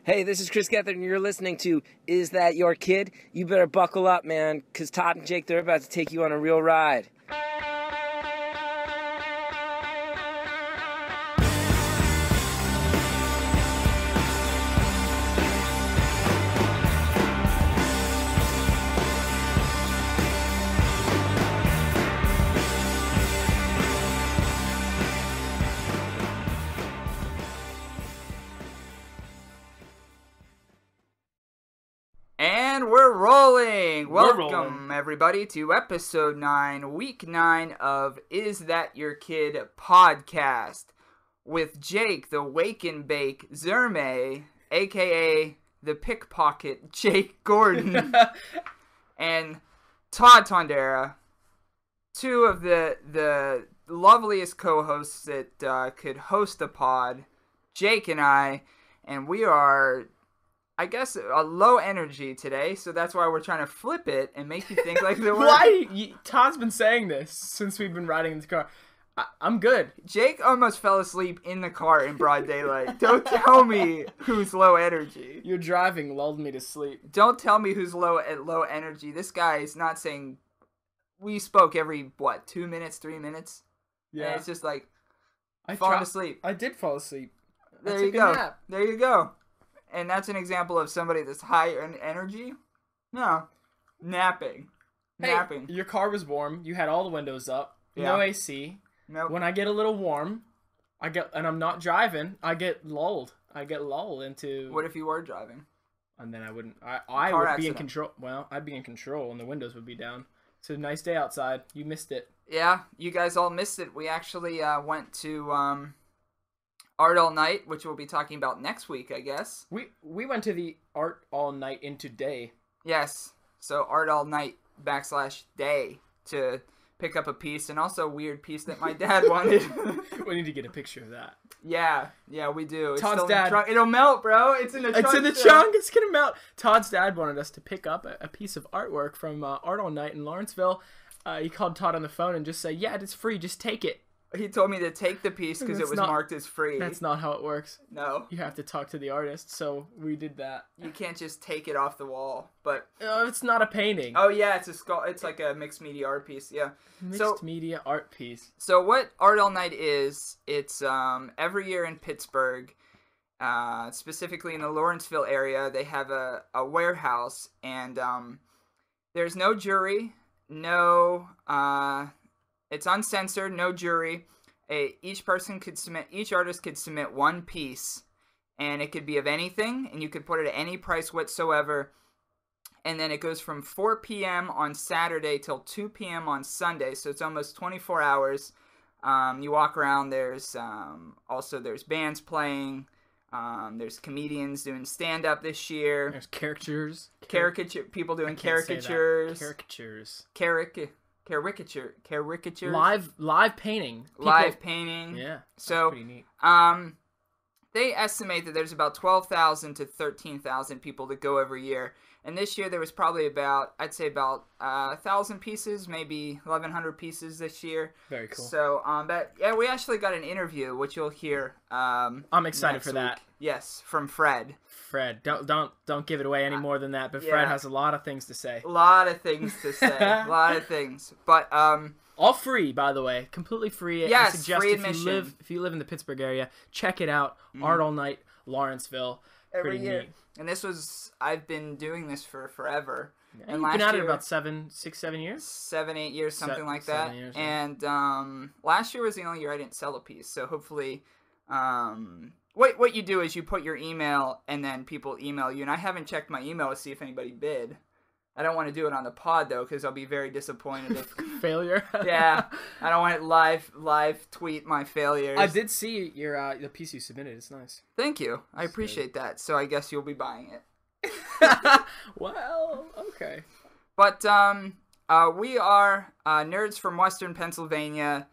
Hey, this is Chris Gethard, and you're listening to Is That Your Kid? You better buckle up, man, because Todd and Jake, they're about to take you on a real ride. And we're rolling! Welcome, everybody, to episode 9, week 9 of Is That Your Kid podcast with Jake, the Wake and Bake Zerme, a.k.a. the Pickpocket Jake Gordon, and Todd Tondera, two of the loveliest co-hosts that could host a pod, Jake and I, and we are... I guess a low energy today, so that's why we're trying to flip it and make you think like the word. Why? Todd's been saying this since we've been riding in the car. I'm good. Look almost fell asleep in the car in broad daylight. Don't tell me who's low energy. Your driving lulled me to sleep. Don't tell me who's low energy. This guy is not saying. We spoke every 2 minutes, 3 minutes. Yeah, and it's just like I falling asleep. I did fall asleep. There you go. Nap. There you go. And that's an example of somebody that's high in energy? No. Napping. Hey, Napping. Your car was warm. You had all the windows up. Yeah. No AC. Nope. When I get a little warm, and I'm not driving, I get lulled. I get lulled into... What if you were driving? And then I wouldn't... I would be in control. Well, I'd be in control and the windows would be down. It's a nice day outside. You missed it. Yeah, you guys all missed it. We actually went to... Art All Night, which we'll be talking about next week, I guess. We went to the Art All Night in today. Yes. So Art All Night /day to pick up a piece, and also a weird piece that my dad wanted. We need to get a picture of that. Yeah, we do. It's Todd's still dad. In the trunk. It'll melt, bro. It's in the trunk. It's in the trunk. It's gonna melt. Todd's dad wanted us to pick up a piece of artwork from Art All Night in Lawrenceville. He called Todd on the phone and just said, "Yeah, it's free. Just take it." He told me to take the piece because it was marked as free. That's not how it works. No. You have to talk to the artist, so we did that. You can't just take it off the wall, but... it's not a painting. Oh, yeah, it's like a mixed media art piece, yeah. Mixed media art piece. So what Art All Night is, it's every year in Pittsburgh, specifically in the Lawrenceville area, they have a warehouse, and there's no jury, no... It's uncensored, no jury. Each artist could submit one piece, and it could be of anything, and you could put it at any price whatsoever. And then it goes from 4 p.m. on Saturday till 2 p.m. on Sunday, so it's almost 24 hours. You walk around. There's bands playing. There's comedians doing stand-up this year. There's caricatures. People doing caricatures. Caricature. Live painting. Live painting. Yeah. So, pretty neat. They estimate that there's about 12,000 to 13,000 people that go every year. And this year there was probably about 1,000 pieces, maybe 1,100 pieces this year. Very cool. So, we actually got an interview, which you'll hear. I'm excited for that. Yes, from Fred. Fred, don't give it away any more than that. But Fred has a lot of things to say. A lot of things to say. A lot of things. But all free, by the way, completely free. Yes, I suggest free admission. If you live in the Pittsburgh area, check it out. Art All Night, Lawrenceville. Every Pretty year. neat. And I've been doing this for forever. Yeah, and you've been at it about 7 years? 7, 8 years, something like that. 7 years, yeah. And last year was the only year I didn't sell a piece. So hopefully, what you do is you put your email and then people email you. And I haven't checked my email to see if anybody bid. I don't want to do it on the pod though, because I'll be very disappointed if failure. Yeah, I don't want to live tweet my failures. I did see your the piece you submitted. It's nice. Thank you. I appreciate that. So I guess you'll be buying it. Well, okay. But we are nerds from Western Pennsylvania.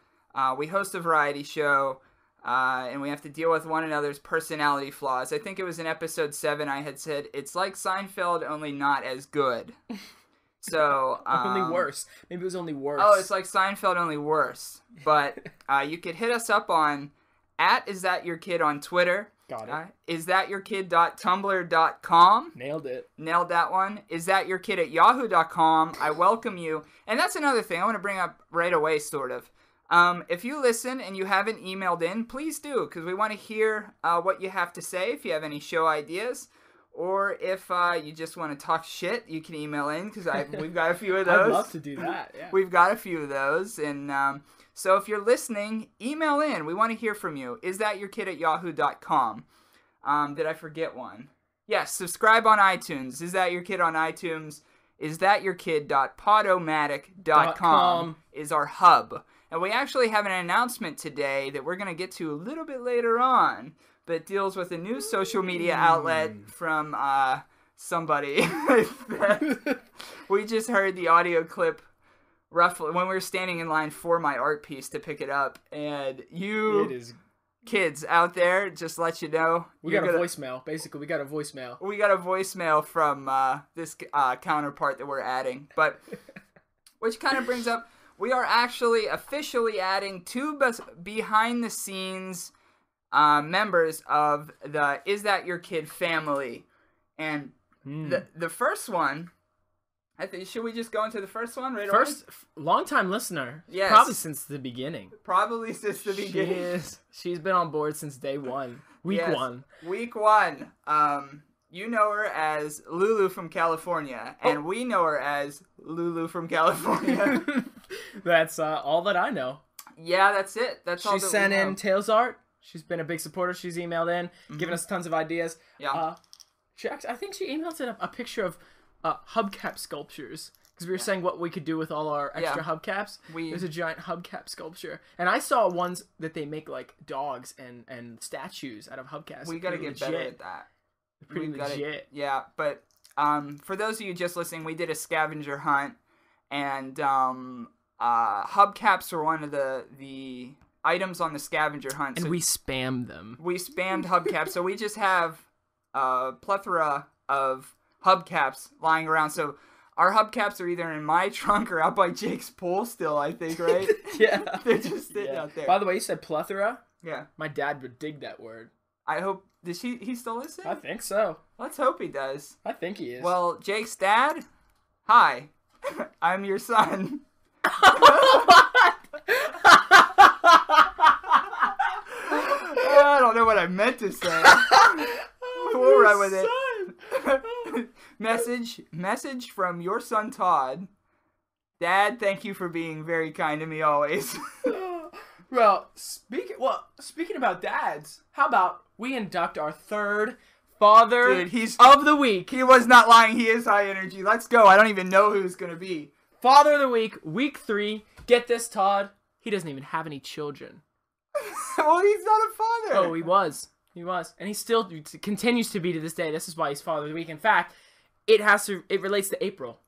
We host a variety show. And we have to deal with one another's personality flaws. I think it was in episode 7 I had said, it's like Seinfeld, only not as good. So only worse. Maybe it was only worse. Oh, it's like Seinfeld, only worse. But you could hit us up on @IsThatYourKid on Twitter. Got it. isthatyourkid.tumblr.com. Nailed it. Nailed that one. isthatyourkid@yahoo.com. I welcome you. And that's another thing I want to bring up right away, sort of. If you listen and you haven't emailed in, please do, because we want to hear what you have to say. If you have any show ideas, or if you just want to talk shit, you can email in, because we've got a few of those. I'd love to do that. Yeah. We've got a few of those, and so if you're listening, email in. We want to hear from you. isthatyourkid@yahoo.com. Did I forget one? Yes, subscribe on iTunes. Is That Your Kid on iTunes? isthatyourkid.podomatic.com is our hub. And we actually have an announcement today that we're going to get to a little bit later on, but it deals with a new social media outlet from somebody. We just heard the audio clip roughly when we were standing in line for my art piece to pick it up, and kids out there, just let you know, we got a voicemail. Basically, we got a voicemail. We got a voicemail from this counterpart that we're adding, but which kind of brings up, we are actually officially adding two behind the scenes members of the Is That Your Kid family, and the first one. I think, should we just go into the first one right away? Long-time listener. Yes. Probably since the beginning. She's been on board since day one. Week one. Week one. You know her as Lulu from California, and we know her as Lulu from California. That's all that I know. Yeah, that's it. That's all that we know. She sent in Tails art. She's been a big supporter. She's emailed in, given us tons of ideas. Yeah. I think she emailed in a picture of hubcap sculptures, because we were saying what we could do with all our extra hubcaps. There's a giant hubcap sculpture, and I saw ones that they make like dogs and statues out of hubcaps. We got to get better at that. They're pretty legit. Yeah, but for those of you just listening, we did a scavenger hunt, and hubcaps are one of the items on the scavenger hunt. And so we spammed them. We spammed hubcaps, so we just have a plethora of hubcaps lying around. So our hubcaps are either in my trunk or out by Jake's pool still, I think, right? Yeah. They're just sitting out there. By the way, you said plethora? Yeah. My dad would dig that word. I hope, does he still listen? I think so. Let's hope he does. I think he is. Well, Jake's dad, hi. I'm your son. I don't know what I meant to say. We'll run with it. Message from your son Todd. Dad, thank you for being very kind to me always. Well, speaking about dads, how about we induct our third father of the week? He was not lying. He is high energy. Let's go. I don't even know who it's gonna be. Father of the week, week 3. Get this, Todd. He doesn't even have any children. Well, he's not a father. Oh, he was. And he still continues to be to this day. This is why he's Father of the Week. In fact, it relates to April.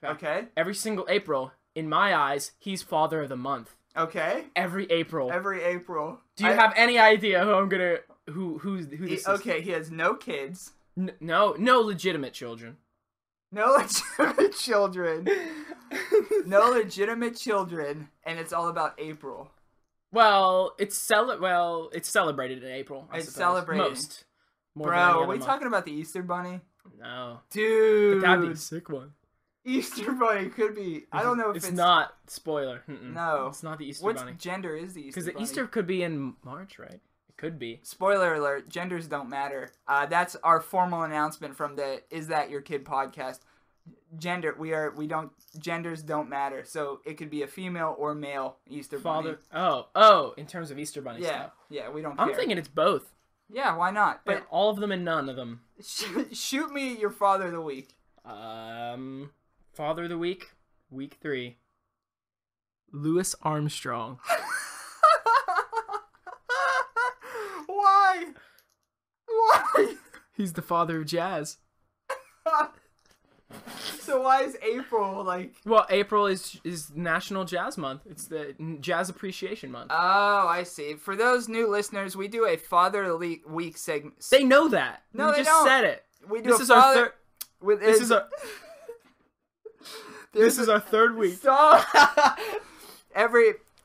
Okay. Every single April, in my eyes, he's Father of the Month. Okay. Every April. Do you have any idea who this is? Okay, he has no kids. No legitimate children. No legitimate children. No legitimate children, and it's all about April. Well, it's celebrated in April. It's celebrated. More Bro, are we talking about the Easter Bunny? No. Dude. But that'd be a sick one. Easter Bunny could be. I don't know if it's not. Spoiler. No. It's not the Easter Bunny. What gender is the Easter Bunny? Because the Easter could be in March, right? It could be. Spoiler alert. Genders don't matter. That's our formal announcement from the Is That Your Kid podcast. Genders don't matter. So it could be a female or male Easter Bunny. Oh, in terms of Easter Bunny stuff. Yeah, we don't care. I'm thinking it's both. Yeah, why not? But all of them and none of them. Shoot me your Father of the Week. Father of the Week, week 3. Louis Armstrong. Why? He's the father of jazz. So why is April like... Well, April is National Jazz Month. It's the Jazz Appreciation Month. Oh, I see. For those new listeners, we do a Father of the Week segment. They know that. No, they just don't. Said it. We do this is our third... This is our third week.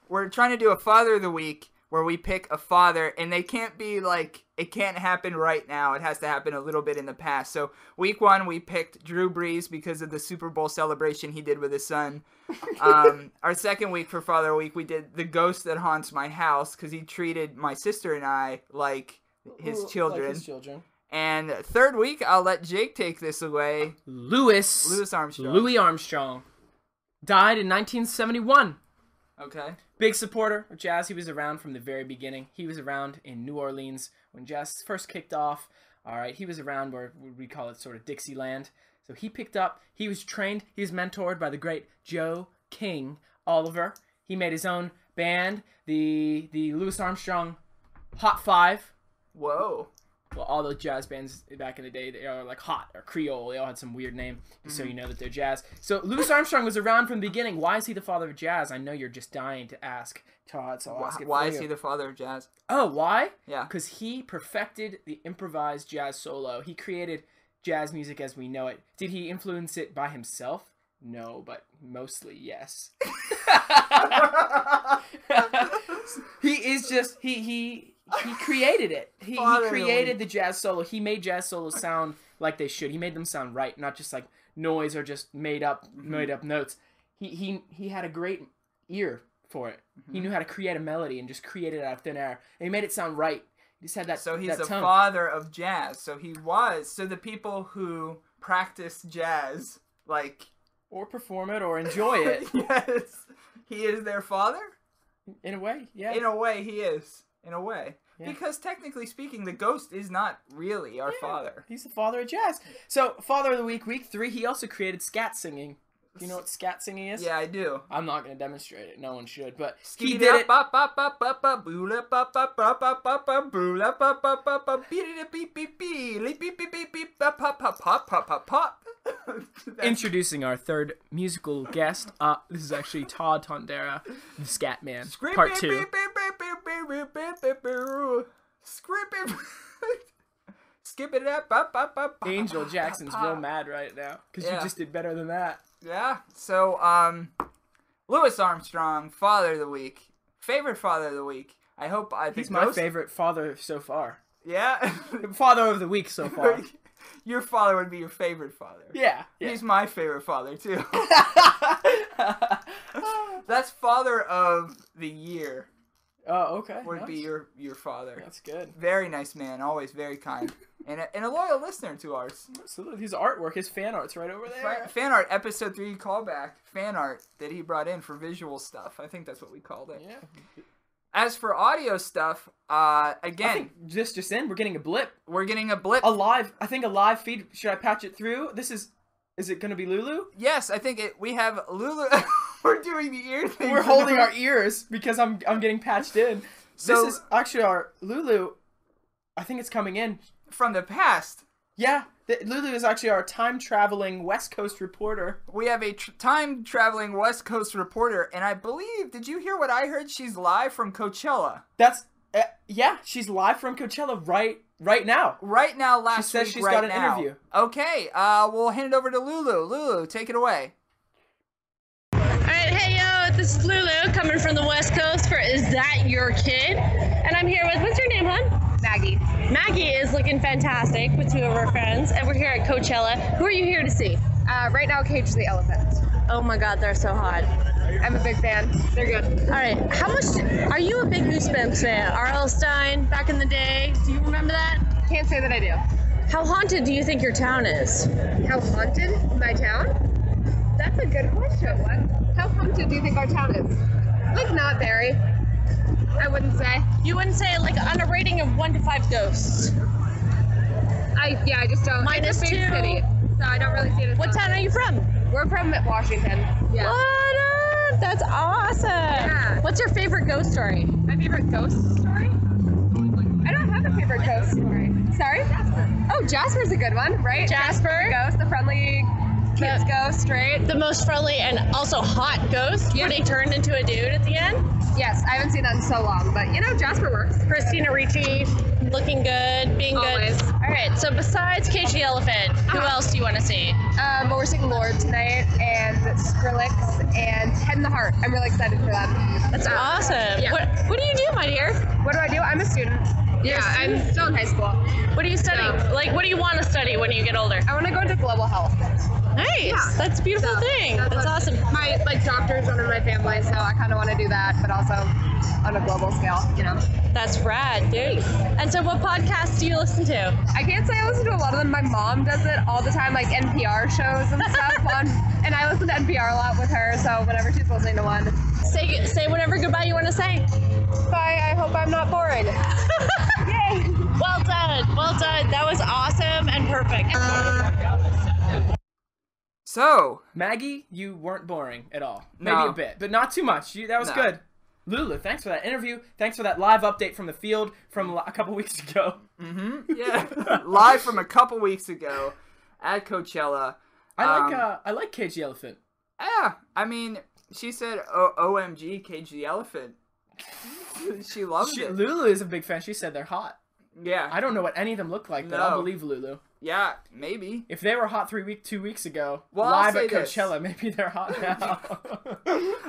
We're trying to do a Father of the Week where we pick a father, and they can't be like, it can't happen right now. It has to happen a little bit in the past. So week 1, we picked Drew Brees because of the Super Bowl celebration he did with his son. Our second week for Father Week, we did the ghost that haunts my house because he treated my sister and I like his children. Like his children. And third week, I'll let Jake take this away. Louis Armstrong. Louis Armstrong died in 1971. Okay. Big supporter of jazz. He was around from the very beginning. He was around in New Orleans when jazz first kicked off. All right, he was around where we call it sort of Dixieland. So he picked up, he was trained, he was mentored by the great Joe King Oliver. He made his own band, the Louis Armstrong Hot Five. Whoa. Well, all the jazz bands back in the day, they are like Hot or Creole. They all had some weird name, just so you know that they're jazz. So Louis Armstrong was around from the beginning. Why is he the father of jazz? I know you're just dying to ask, Todd, so I'll ask it Why for is you. he the father of jazz? Oh, why? Yeah. Because he perfected the improvised jazz solo. He created jazz music as we know it. Did he influence it by himself? No, but mostly yes. He is just he created it. He created the jazz solo. He made jazz solos sound like they should. He made them sound right, not just like noise or just made up notes. He had a great ear for it. He knew how to create a melody and just create it out of thin air. And he made it sound right. He just had that. So he's that the tone. father of jazz. So he was. So the people who practice jazz, like, or perform it or enjoy it. Yes, he is their father. In a way, yeah. In a way, he is. In a way. Yeah. Because technically speaking, the ghost is not really our father. He's the father of jazz. So, Father of the Week, week 3, he also created scat singing. Do you know what scat singing is? Yeah, I do. I'm not going to demonstrate it. No one should. But He he did it. Introducing our third musical guest. This is actually Todd Tondera, the Scat Man, part 2. Skip it up. Angel Jackson's real mad right now because you just did better than that. Yeah. So, Louis Armstrong, Father of the Week, favorite Father of the Week. I hope He's my favorite father so far. Yeah. Father of the Week so far. Your father would be your favorite father. Yeah. He's my favorite father too. That's Father of the Year. Oh, okay. Would be your father. That's good. Very nice man, always very kind, and a loyal listener to ours. Absolutely. His artwork, his fan art's right over there. Fan art, episode 3 callback. Fan art that he brought in for visual stuff. I think that's what we called it. Yeah. As for audio stuff, again, I think just in, we're getting a blip. We're getting a blip. A live feed. Should I patch it through? Is it going to be Lulu? Yes, I think we have Lulu. We're doing the ear thing. We're holding our ears because I'm getting patched in. So, this is actually our Lulu. I think it's coming in. From the past. Yeah. Lulu is actually our time-traveling West Coast reporter. We have a time-traveling West Coast reporter, and I believe, did you hear what I heard? She's live from Coachella. That's, yeah, she's live from Coachella right now. Right now, last week, She says she's got an interview. Okay, we'll hand it over to Lulu. Lulu, take it away. Alright, hey yo, this is Lulu coming from the West Coast for Is That Your Kid? And I'm here with, what's your name, hon? Maggie. Maggie is looking fantastic with 2 of her friends, and we're here at Coachella. Who are you here to see? Right now, Cage the Elephant. Oh my god, they're so hot. I'm a big fan. They're good. Alright, are you a big Goosebumps fan? R.L. Stein, back in the day, do you remember that? Can't say that I do. How haunted do you think your town is? How haunted my town? That's a good question. How haunted do you think our town is? Like, not very. I wouldn't say. You wouldn't say, like, on a rating of 1 to 5 ghosts? I just don't. Minus it's a big 2. city, so I don't really see it as What town are you from? We're from Washington. Yeah. What up? That's awesome. Yeah. What's your favorite ghost story? My favorite ghost story? I don't have a favorite ghost story. Sorry? Jasper. Oh, Jasper's a good one, right? Jasper. Ghost, the friendly kids ghost, right? The most friendly and also hot ghost where they turned into a dude at the end. Yes, I haven't seen that in so long, but Jasper works. Christina Ricci, looking good, being Always. good. All right. So besides Cage the Elephant, who else do you want to see? We're seeing Lord tonight, and Skrillex, and Head in the Heart. I'm really excited for them. That's awesome. Yeah. What do you do, my dear? What do I do? I'm a student. I'm still in high school. What are you studying? So- Like, what do you want to study when you get older? I want to go into global health. Nice. Yeah. That's a beautiful thing. That's awesome. My doctor's one of my family, so I kind of want to do that, but also on a global scale, That's rad, dude. And so what podcasts do you listen to? I can't say I listen to a lot of them. My mom does it all the time, like NPR shows and stuff and I listen to NPR a lot with her, so whenever she's listening to one. Say whatever goodbye you want to say. Bye, I hope I'm not boring. Yay! Well done. Well done. That was awesome and perfect. So, Maggie, you weren't boring at all. No. Maybe a bit, but not too much. That was good. Lulu, thanks for that interview. Thanks for that live update from the field from a couple weeks ago. yeah, live from a couple weeks ago at Coachella. I like Cage the Elephant. Yeah, I mean, she said, OMG, Cage the Elephant. She loved it. Lulu is a big fan. She said they're hot. Yeah. I don't know what any of them look like, but No. I'll believe Lulu. Yeah, maybe. If they were hot 2 weeks ago, Well, I'll live say at this. Coachella, maybe they're hot now.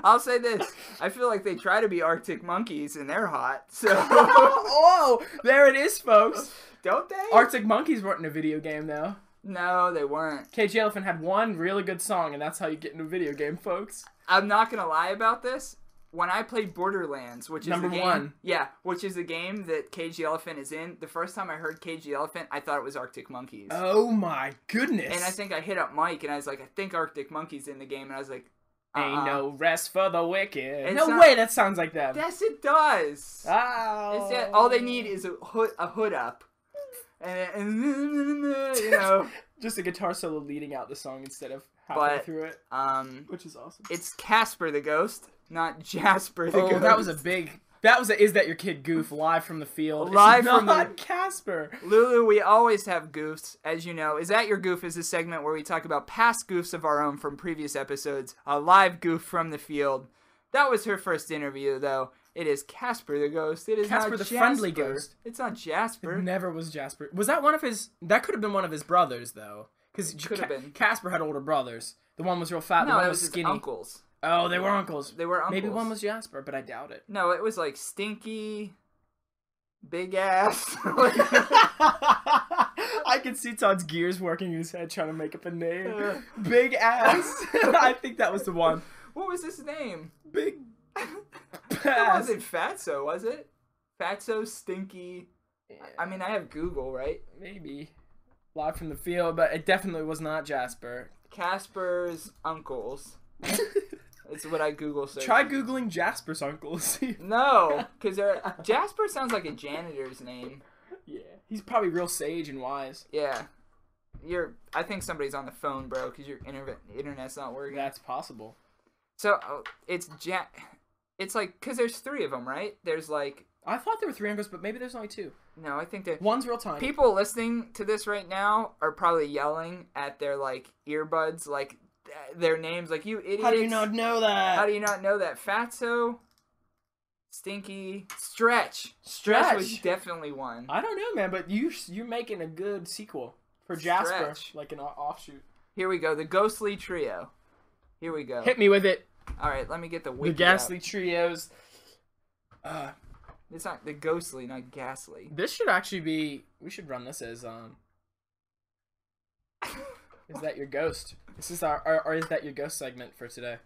I'll say this. I feel like they try to be Arctic Monkeys, and they're hot. So, Oh, there it is, folks. don't they? Arctic Monkeys weren't in a video game, though. No, they weren't. Cage the Elephant had one really good song, and that's how you get into a video game, folks. I'm not gonna lie about this. When I played Borderlands, which is Number the game, one. Yeah, which is the game that Cage the Elephant is in, the first time I heard Cage the Elephant, I thought it was Arctic Monkeys. Oh my goodness. And I think I hit up Mike, and I was like, I think Arctic Monkeys in the game, and I was like, Ain't no rest for the wicked. It's No not- way, that sounds like them. Yes, it does. Oh. It's that all they need is a hood up, and you know. Just a guitar solo leading out the song instead of halfway But through it, which is awesome. It's Casper the ghost, not Jasper the ghost. That was a big. That was a Is That Your Kid goof live from the field. Live It's from not the- Casper. Lulu, we always have goofs, as you know. Is That Your Goof is a segment where we talk about past goofs of our own from previous episodes. A live goof from the field. That was her first interview, though. It is Casper the ghost. It is Casper not the Jasper. friendly ghost. It's not Jasper. It never was Jasper. Was that one of his? That could have been one of his brothers, though. Because Could have been. Casper had older brothers. The one was real fat. The No, one it was was his skinny. uncles. Oh, they were uncles. They were uncles. Maybe one was Jasper, but I doubt it. No, it was like Stinky, Big Ass. I can see Todd's gears working in his head trying to make up a name. Big Ass. I think that was the one. What was his name? Big It Ass. wasn't Fatso, was it? Fatso, Stinky. I mean, I have Google, right? Maybe. Live from the field, but it definitely was not Jasper. Casper's uncles. It's what I Google search. Try Googling Jasper's uncles. No, because Jasper sounds like a janitor's name. Yeah. He's probably real sage and wise. Yeah. I think somebody's on the phone, bro, because your internet's not working. That's possible. So, it's like, because there's 3 of them, right? There's like... I thought there were 3 uncles, but maybe there's only 2. No, I think that... One's real tiny. People listening to this right now are probably yelling at their, like, earbuds, like, their names, like, you idiots. How do you not know that? How do you not know that? Fatso, Stinky, Stretch. Stretch was definitely one. I don't know, man, but you're making a good sequel for Jasper, Stretch. like an offshoot. Here we go, the Ghostly Trio. Here we go. Hit me with it. All right, let me get the The wiki Ghastly out. Trios. It's not the Ghostly, not Ghastly. This should actually be. We should run this as Is That Your Ghost? This is our Is That Your Ghost segment for today.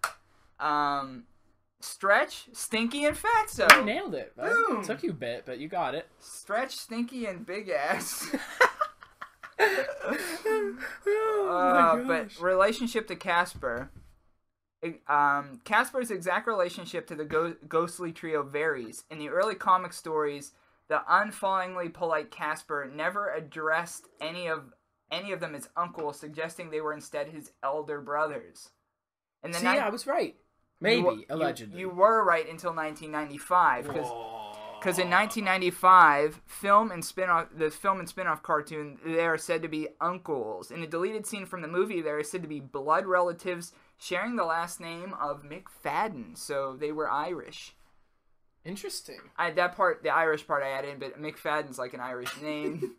Stretch, Stinky, and Fatso. You nailed it. Boom. It took you a bit, but you got it. Stretch, Stinky, and Big Ass. Oh my But gosh. relationship to Casper. Casper's exact relationship to the Ghostly Trio varies. In the early comic stories, the unfallingly polite Casper never addressed any of them as uncles, suggesting they were instead his elder brothers. And See, I was right. Maybe, allegedly. You were right until 1995, because in 1995, the film and spin-off cartoon, they are said to be uncles. In a deleted scene from the movie, they are said to be blood relatives sharing the last name of McFadden, so they were Irish. Interesting. That part, the Irish part I added in, but McFadden's like an Irish name.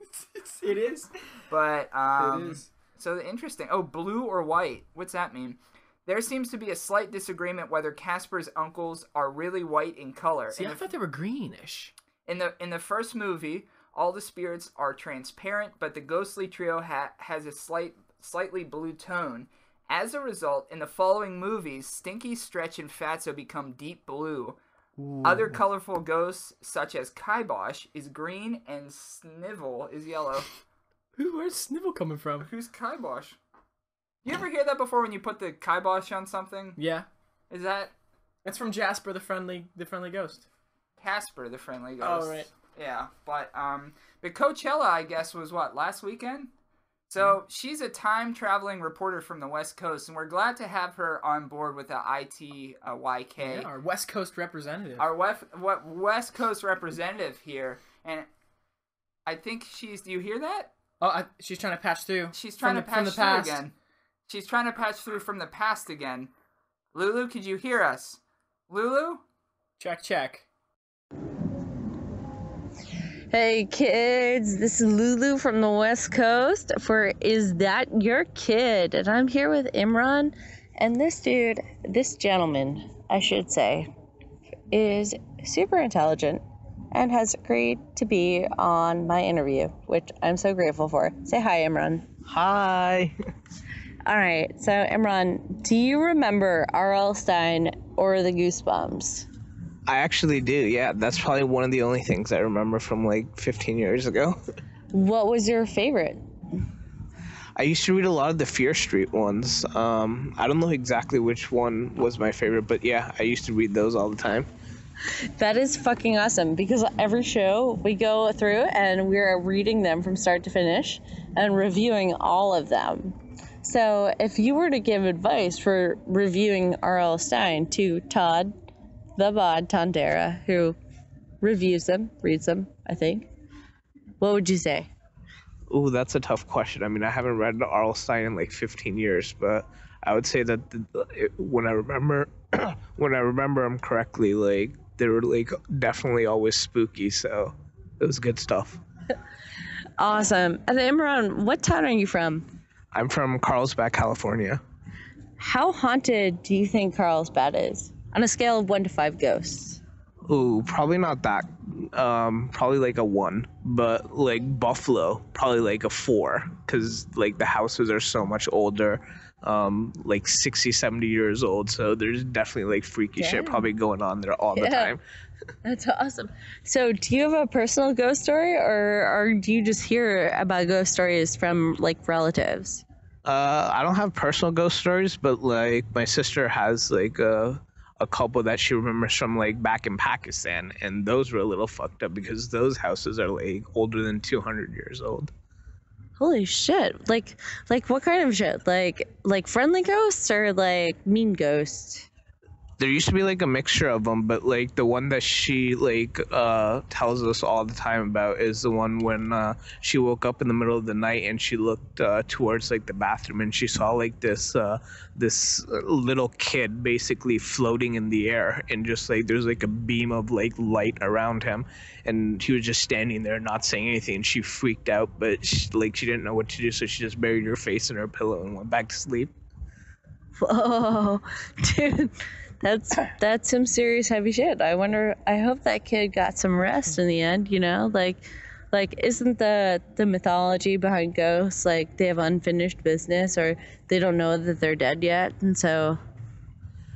It is. But, it is. So interesting. Oh, blue or white? What's that mean? There seems to be a slight disagreement whether Casper's uncles are really white in color. See, I thought they were greenish. In the first movie, all the spirits are transparent, but the ghostly trio has a slightly blue tone. As a result, in the following movies, Stinky, Stretch, and Fatso become deep blue. Ooh. Other colorful ghosts, such as Kibosh, is green, and Snivel is yellow. Where's Snivel coming from? Who's Kibosh? You ever hear that before when you put the kibosh on something? Yeah. Is that? That's from Jasper, the friendly ghost. Casper, the friendly ghost. Oh, right. Yeah, but Coachella, I guess, was what, last weekend? So she's a time-traveling reporter from the West Coast, and we're glad to have her on board with the ITYK. Yeah, our West Coast representative. Our West Coast representative here, and I think do you hear that? Oh, she's trying to patch through. She's trying to patch through again. She's trying to patch through from the past again. Lulu, could you hear us? Lulu? Check. Hey kids, this is Lulu from the West Coast for Is That Your Kid? And I'm here with Imran, and this gentleman, I should say, is super intelligent and has agreed to be on my interview, which I'm so grateful for. Say hi, Imran. Hi. All right, so Imran, do you remember R.L. Stine or the Goosebumps? I actually do, yeah. That's probably one of the only things I remember from like 15 years ago. What was your favorite? I used to read a lot of the Fear Street ones. I don't know exactly which one was my favorite, but yeah, I used to read those all the time. That is fucking awesome, because every show we go through and we're reading them from start to finish and reviewing all of them. So if you were to give advice for reviewing R.L. Stine to Todd, the Bod Tondera, who reviews them, reads them, I think, what would you say? Ooh, that's a tough question. I mean, I haven't read R.L. Stine in like 15 years, but I would say that when I remember them correctly, like they were like definitely always spooky, so it was good stuff. Awesome. And Imran, what town are you from? I'm from Carlsbad, California. How haunted do you think Carlsbad is? On a scale of 1 to 5 ghosts. Ooh, probably not that. Probably like a 1. But like Buffalo, probably like a 4. Because like the houses are so much older. Like 60, 70 years old. So there's definitely like freaky shit probably going on there all the time. That's awesome. So do you have a personal ghost story, or do you just hear about ghost stories from like relatives? I don't have personal ghost stories, but like my sister has like a couple that she remembers from like back in Pakistan, and those were a little fucked up because those houses are like older than 200 years old. Holy shit. Like what kind of shit? Like friendly ghosts or like mean ghosts? There used to be like a mixture of them, but like the one that she like tells us all the time about is the one when she woke up in the middle of the night and she looked towards like the bathroom and she saw like this little kid basically floating in the air, and just like there's like a beam of like light around him, and he was just standing there not saying anything, and she freaked out, but she didn't know what to do, so she just buried her face in her pillow and went back to sleep. Whoa, dude. That's some serious heavy shit. I hope that kid got some rest in the end, you know? Like isn't the mythology behind ghosts like they have unfinished business, or they don't know that they're dead yet, and so...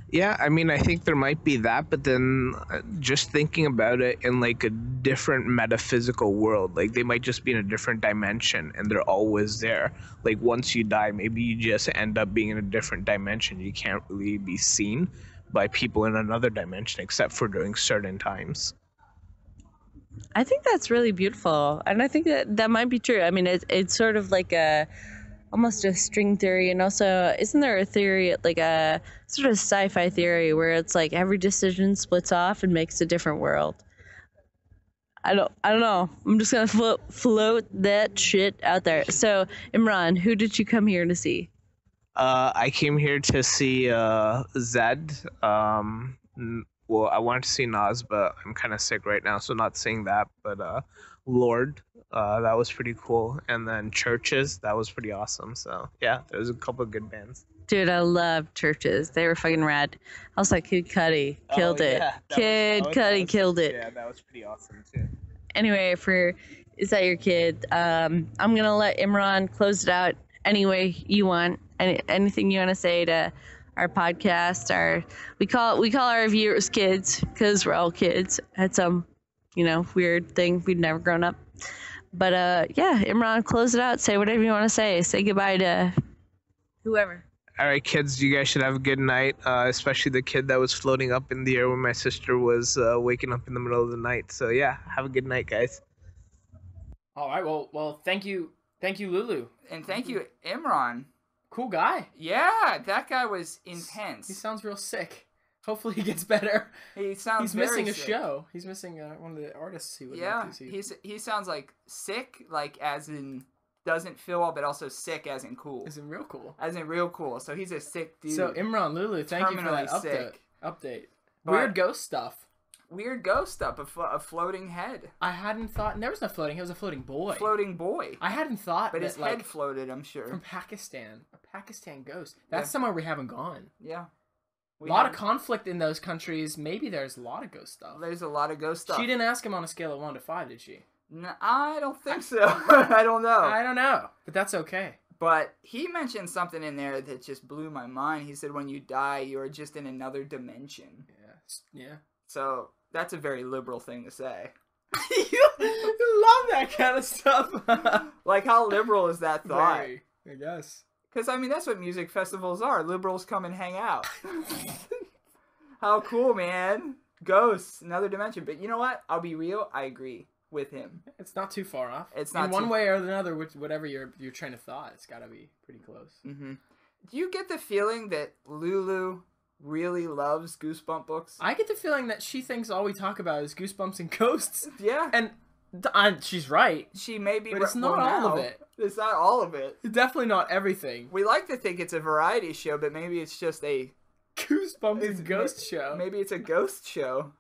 Yeah, I mean, I think there might be that, but then just thinking about it in like a different metaphysical world, like they might just be in a different dimension and they're always there. Like once you die, maybe you just end up being in a different dimension. You can't really be seen by people in another dimension except for during certain times. I think that's really beautiful, and I think that might be true. I mean, it's sort of like almost a string theory, and also isn't there a theory, like a sort of sci-fi theory, where it's like every decision splits off and makes a different world? I don't know. I'm just gonna float that shit out there. So Imran, who did you come here to see? I came here to see Zed, cool. I wanted to see Nas, but I'm kind of sick right now, so not seeing that. But Lord, that was pretty cool. And then Churches, that was pretty awesome. So yeah, there's a couple of good bands. Dude, I love Churches. They were fucking rad. I was like, Kid Cudi killed it. Kid Cudi killed it. Yeah, that was pretty awesome too. Anyway, for Is That Your Kid? I'm gonna let Imran close it out any way you want. Anything you want to say to our podcast? We call our viewers kids because we're all kids at some, weird thing. We've never grown up. But yeah, Imran, close it out. Say whatever you want to say. Say goodbye to whoever. All right, kids, you guys should have a good night, especially the kid that was floating up in the air when my sister was waking up in the middle of the night. So, yeah, have a good night, guys. All right, well, thank you, Lulu. And thank you, Imran. Cool guy. Yeah, that guy was intense. He sounds real sick. Hopefully he gets better. He's missing a show. He's missing one of the artists he would like to see. He sounds like sick, like as in... doesn't feel well, but also sick as in cool. As in real cool. As in real cool. So he's a sick dude. So Imran, Lulu, thank you for that update. But weird ghost stuff. A floating head. I hadn't thought. There was no floating. It was a floating boy. Floating boy. I hadn't thought. But that, his head floated, I'm sure. From Pakistan. A Pakistan ghost. That's somewhere we haven't gone. Yeah. A lot of conflict in those countries. Maybe there's a lot of ghost stuff. There's a lot of ghost stuff. She didn't ask him on a scale of 1 to 5, did she? No, I don't think so. I don't know. But that's okay. But he mentioned something in there that just blew my mind. He said when you die, you are just in another dimension. Yeah. So that's a very liberal thing to say. You love that kind of stuff. Like, how liberal is that thought? Very, I guess. Because, I mean, that's what music festivals are. Liberals come and hang out. How cool, man. Ghosts, another dimension. But you know what? I'll be real. I agree with him. It's not too far off. It's not in one way or another, whatever your train of thought, it's got to be pretty close. Mm-hmm. Do you get the feeling that Lulu really loves Goosebump books? I get the feeling that she thinks all we talk about is Goosebumps and ghosts. Yeah. And she's right. She may be, but it's not all of it. It's not all of it. It's definitely not everything. We like to think it's a variety show, but maybe it's just a Goosebumps and ghost show. Maybe it's a ghost show.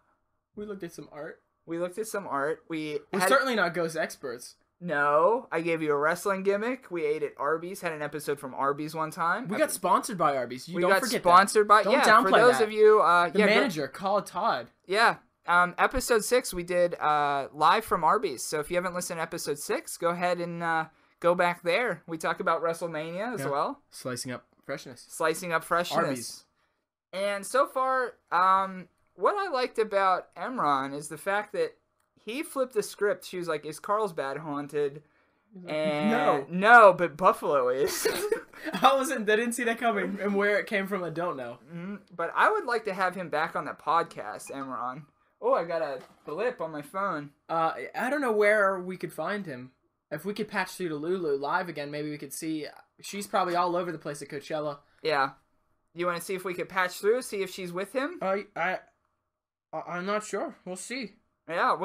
We looked at some art. We're certainly not ghost experts. No, I gave you a wrestling gimmick. We ate at Arby's. Had an episode from Arby's one time. We got sponsored by Arby's. Don't forget that. Don't downplay for those of you. The manager, call Todd. Yeah. Episode 6 we did live from Arby's. So if you haven't listened to episode 6, go ahead and go back there. We talk about WrestleMania as well. Slicing up freshness. Arby's. And so far, what I liked about Emron is the fact that he flipped the script. She was like, "Is Carlsbad haunted?" And no, but Buffalo is. They didn't see that coming, and where it came from, I don't know. Mm-hmm. But I would like to have him back on the podcast, Emron. Oh, I got a blip on my phone. I don't know where we could find him. If we could patch through to Lulu live again, maybe we could see. She's probably all over the place at Coachella. Yeah. You want to see if we could patch through, see if she's with him? I'm not sure. We'll see. Yeah,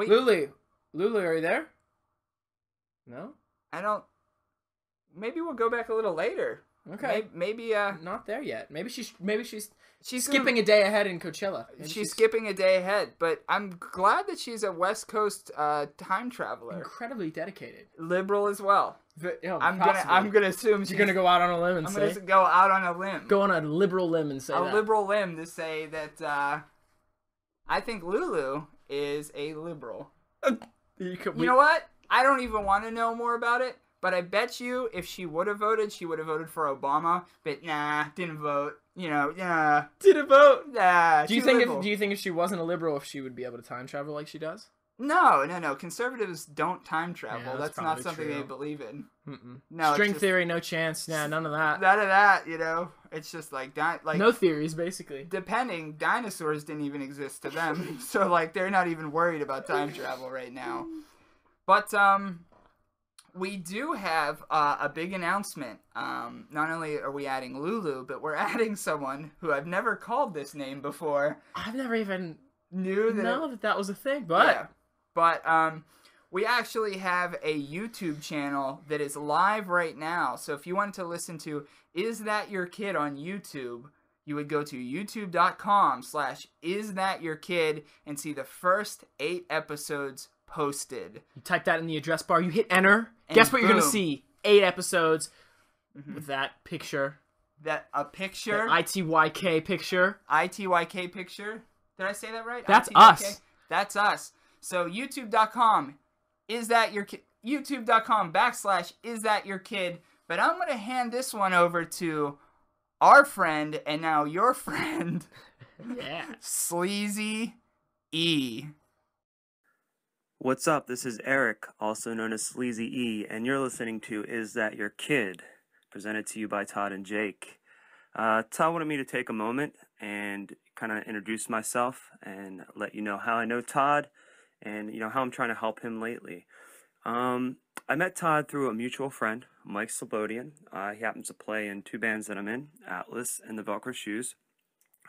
Lulu, are you there? No? I don't... Maybe we'll go back a little later. Okay. Maybe not there yet. Maybe she's skipping a day ahead in Coachella. She's skipping a day ahead, but I'm glad that she's a West Coast time traveler. Incredibly dedicated. Liberal as well. I'm gonna assume you're gonna go out on a limb and I'm gonna go out on a limb. Go on a liberal limb and say a liberal limb to say that I think Lulu is a liberal. You know what? I don't even want to know more about it. But I bet you if she would have voted, she would have voted for Obama. But nah, didn't vote. Didn't vote. Nah. Do you think if she wasn't a liberal, if she would be able to time travel like she does? No. Conservatives don't time travel. Yeah, that's not something they believe in. Mm-mm. No. String theory, no chance. Nah, none of that. None of that. It's just like no theories, basically. Depending, dinosaurs didn't even exist to them, so they're not even worried about time travel right now. But we do have a big announcement. Not only are we adding Lulu, but we're adding someone who I've never called this name before. I've never even knew that was a thing. But we actually have a YouTube channel that is live right now. So if you wanted to listen to Is That Your Kid on YouTube, you would go to youtube.com/isthatyourkid and see the first 8 episodes posted. You type that in the address bar, you hit enter. And guess what you're going to boom. see? 8 episodes with that picture. That picture. That ITYK picture. ITYK picture. Did I say that right? That's ITYK? us. That's us. So youtube.com youtube.com/isthatyourkid. But I'm going to hand this one over to our friend and now your friend, Yeah. Sleazy E. What's up? This is Eric, also known as Sleazy E, and you're listening to Is That Your Kid? Presented to you by Todd and Jake. Todd wanted me to take a moment and kind of introduce myself and let you know how I know Todd and how I'm trying to help him lately. I met Todd through a mutual friend, Mike Slobodian. He happens to play in 2 bands that I'm in, Atlas and the Velcro Shoes.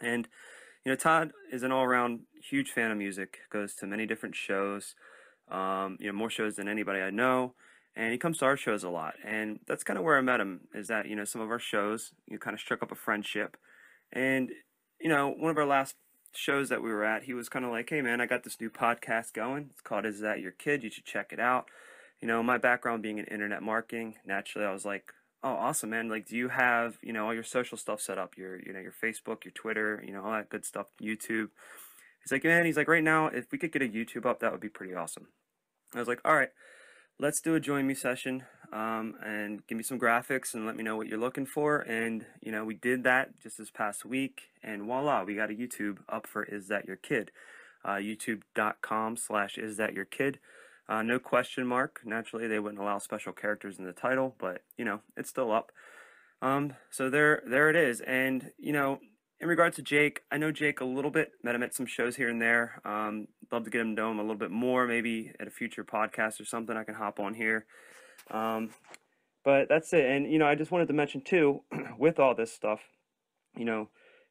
And Todd is an all-around huge fan of music, goes to many different shows, more shows than anybody I know, and he comes to our shows a lot. And that's kind of where I met him, is that, some of our shows, kind of struck up a friendship. And, one of our last shows that we were at, he was kind of like, hey man, I got this new podcast going. It's called Is That Your Kid? You should check it out. My background being in internet marketing, naturally I was like, oh, awesome, man. Like, do you have, all your social stuff set up, your Facebook, your Twitter, all that good stuff, YouTube? He's like, man, right now, if we could get a YouTube up, that would be pretty awesome. I was like, all right, let's do a join me session, and give me some graphics and let me know what you're looking for. And, we did that just this past week, and voila, we got a YouTube up for Is That Your Kid? youtube.com/isthatyourkid. No question mark. Naturally, they wouldn't allow special characters in the title, but, it's still up. So there it is. And, in regard to Jake, I know Jake a little bit, met him at some shows here and there. Love to get him to know him a little bit more, maybe at a future podcast or something I can hop on here. But that's it. And, I just wanted to mention too, with all this stuff, if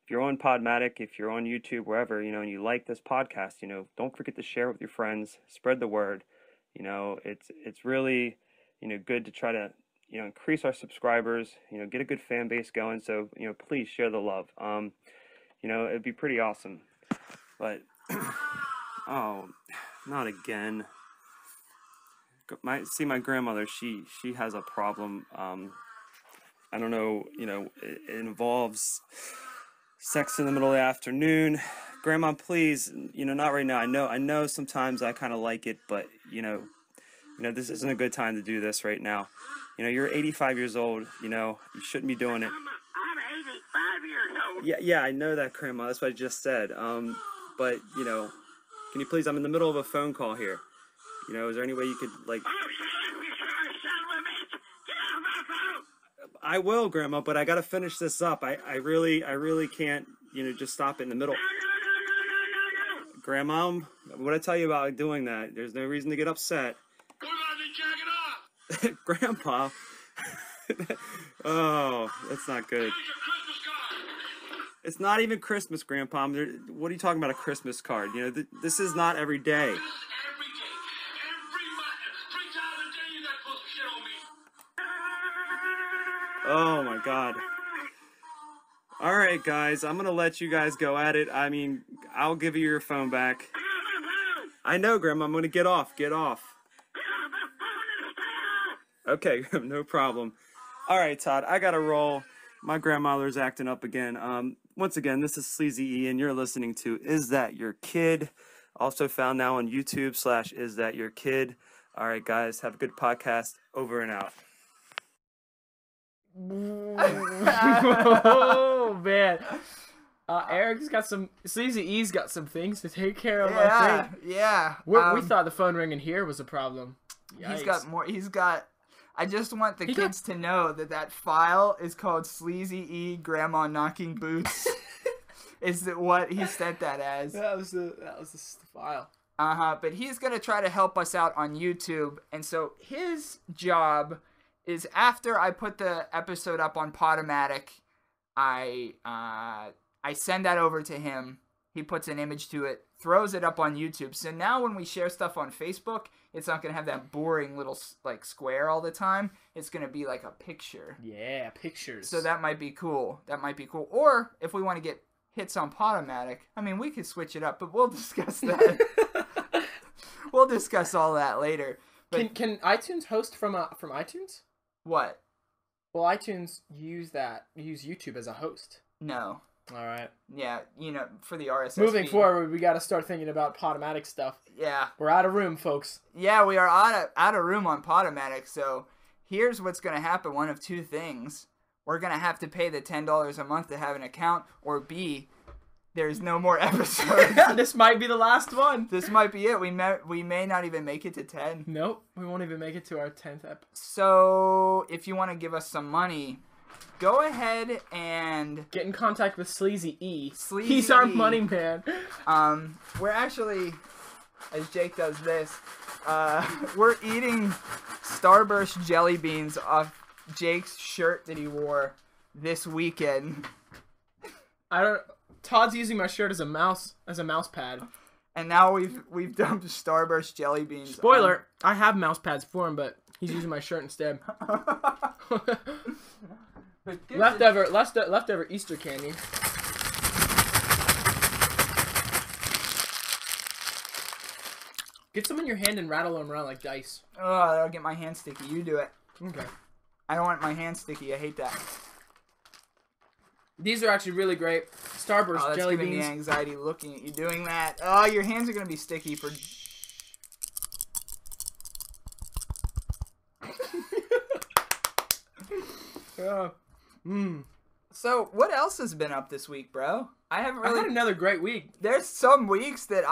you're on Podmatic, if you're on YouTube, wherever, and you like this podcast, don't forget to share with your friends, spread the word. It's really, good to try to, increase our subscribers, get a good fan base going. So, please share the love. It'd be pretty awesome. But, oh, not again. My grandmother, she has a problem. I don't know, it involves sex in the middle of the afternoon. Grandma, please, not right now. I know sometimes I kind of like it, but, this isn't a good time to do this right now. You're 85 years old, you shouldn't be doing it. I'm 85 years old. Yeah, I know that, Grandma. That's what I just said. But, can you please, I'm in the middle of a phone call here. Is there any way you could, like... I will, Grandma, but I gotta finish this up. I really can't, just stop it in the middle. No. Grandma, what I tell you about doing that? There's no reason to get upset. Go down and jack it off. Grandpa. Oh, that's not good. Here's your Christmas card. It's not even Christmas, Grandpa. What are you talking about, a Christmas card? This is not every day. This is every day. Every month. 3 times a day you got to post shit on me. Oh, my God. All right, guys. I'm going to let you guys go at it. I mean, I'll give you your phone back. I know, Grandma. I'm going to get off. Get off. Okay, no problem. All right, Todd, I got to roll. My grandmother's acting up again. Once again, this is Sleazy E, and you're listening to Is That Your Kid? Also found now on YouTube /IsThatYourKid. All right, guys, have a good podcast. Over and out. Oh, man. Eric's got some... Sleazy E's got some things to take care of, I think. Yeah. We thought the phone ringing here was a problem. Yikes. He's got... I just want the kids to know that file is called Sleazy E Grandma Knocking Boots. Is what he sent that as. That was the file. But he's going to try to help us out on YouTube. And so his job is, after I put the episode up on Podomatic, I send that over to him. he puts an image to it, throws it up on YouTube. So now when we share stuff on Facebook, it's not going to have that boring little like square all the time. It's going to be like a picture. Yeah, pictures. So that might be cool. Or if we want to get hits on Podomatic, I mean, we could switch it up, but we'll discuss that. We'll discuss all that later. But can iTunes host from iTunes? What? Well, iTunes use YouTube as a host. No. All right. Yeah, for the RSS Moving feed. forward, we got to start thinking about Podomatic stuff. Yeah. We're out of room, folks. Yeah, we are out of room on Podomatic, so here's what's going to happen. One of two things. We're going to have to pay the $10 a month to have an account, or B, there's no more episodes. This might be the last one. This might be it. We may not even make it to 10. Nope, we won't even make it to our 10th episode. So, if you want to give us some money, go ahead and get in contact with Sleazy E. He's our money man. We're actually, as Jake does this, we're eating Starburst jelly beans off Jake's shirt that he wore this weekend. Todd's using my shirt as a mouse pad. And now we've dumped Starburst jelly beans. Spoiler, I have mouse pads for him, but he's using my shirt instead. Leftover Easter candy. Get some in your hand and rattle them around like dice. Oh, that'll get my hand sticky. You do it. Okay. I don't want my hand sticky. I hate that. These are actually really great. Starburst jelly beans. That's giving me anxiety looking at you doing that. Oh, your hands are going to be sticky for... So, what else has been up this week, bro? I haven't really... I had another great week. There's some weeks that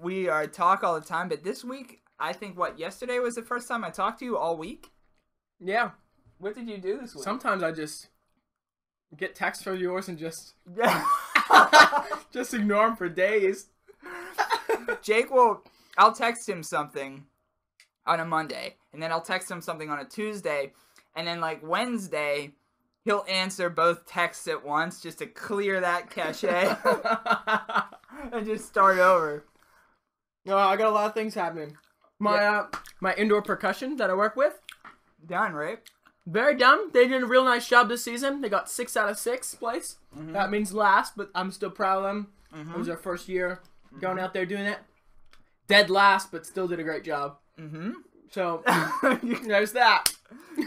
we talk all the time, but this week, I think, yesterday was the first time I talked to you all week? Yeah. What did you do this week? Sometimes I just get texts from yours and just just ignore them for days. I'll text him something on a Monday, and then I'll text him something on a Tuesday, and then like Wednesday, he'll answer both texts at once just to clear that cache and just start over. Oh, I got a lot of things happening. My indoor percussion that I work with. Done, right? Very done. They did a real nice job this season. They got 6 out of 6 place. Mm-hmm. That means last, but I'm still proud of them. Mm-hmm. It was their first year going out there doing it. Dead last, but still did a great job. Mm-hmm. So, there's that.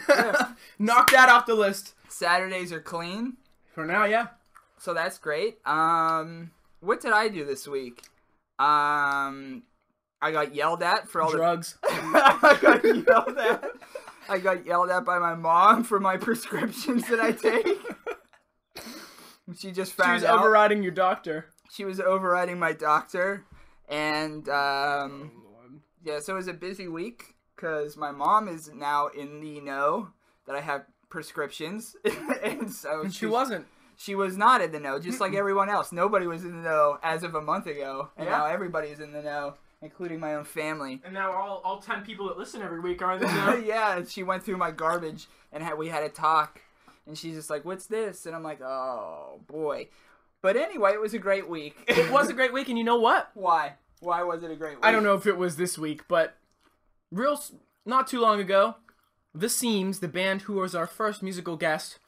Yeah. Knock that off the list. Saturdays are clean. For now, yeah. So that's great. What did I do this week? I got yelled at for all drugs. I got yelled at by my mom for my prescriptions that I take. She just found out. She was overriding your doctor. She was overriding my doctor. And, yeah, so it was a busy week because my mom is now in the know that I have prescriptions. And she wasn't. She was not in the know, just like everyone else. Nobody was in the know as of a month ago. And now everybody's in the know, including my own family. And now all 10 people that listen every week are in the know. Yeah, and she went through my garbage, and we had a talk. And she's just like, what's this? And I'm like, oh, boy. But anyway, it was a great week. It was a great week, and you know what? Why? Why was it a great week? I don't know if it was this week, but not too long ago, The Seams, the band who was our first musical guest,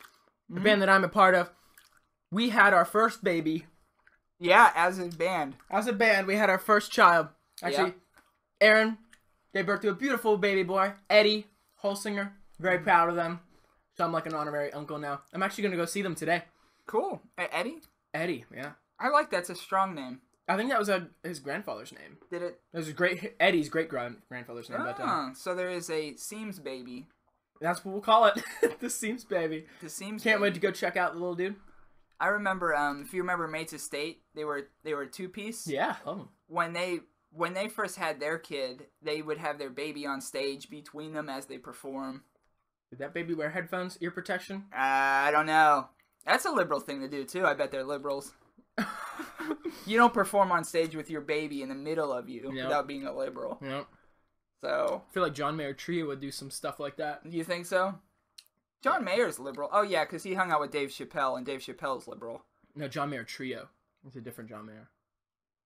the band that I'm a part of, we had our first baby. Yeah, as a band. As a band, we had our first child. Actually, Aaron gave birth to a beautiful baby boy. Eddie Holsinger, very proud of them. So I'm like an honorary uncle now. I'm actually going to go see them today. Cool. Eddie? Eddie, yeah. I like that's a strong name. I think that was his grandfather's name. Did it? That was Eddie's great-grandfather's name. So there is a Seams baby. That's what we'll call it. The Seams baby. The Seams Can't wait to go check out the little dude. I remember, if you remember Mates Estate, they were a two-piece. Yeah, love them. When they first had their kid, they would have their baby on stage between them as they perform. Did that baby wear headphones, ear protection? I don't know. That's a liberal thing to do, too. I bet they're liberals. You don't perform on stage with your baby in the middle of you without being a liberal. Yep. So I feel like John Mayer Trio would do some stuff like that. You think so? John Mayer's liberal. Oh, yeah, because he hung out with Dave Chappelle, and Dave Chappelle's liberal. No, John Mayer Trio. It's a different John Mayer.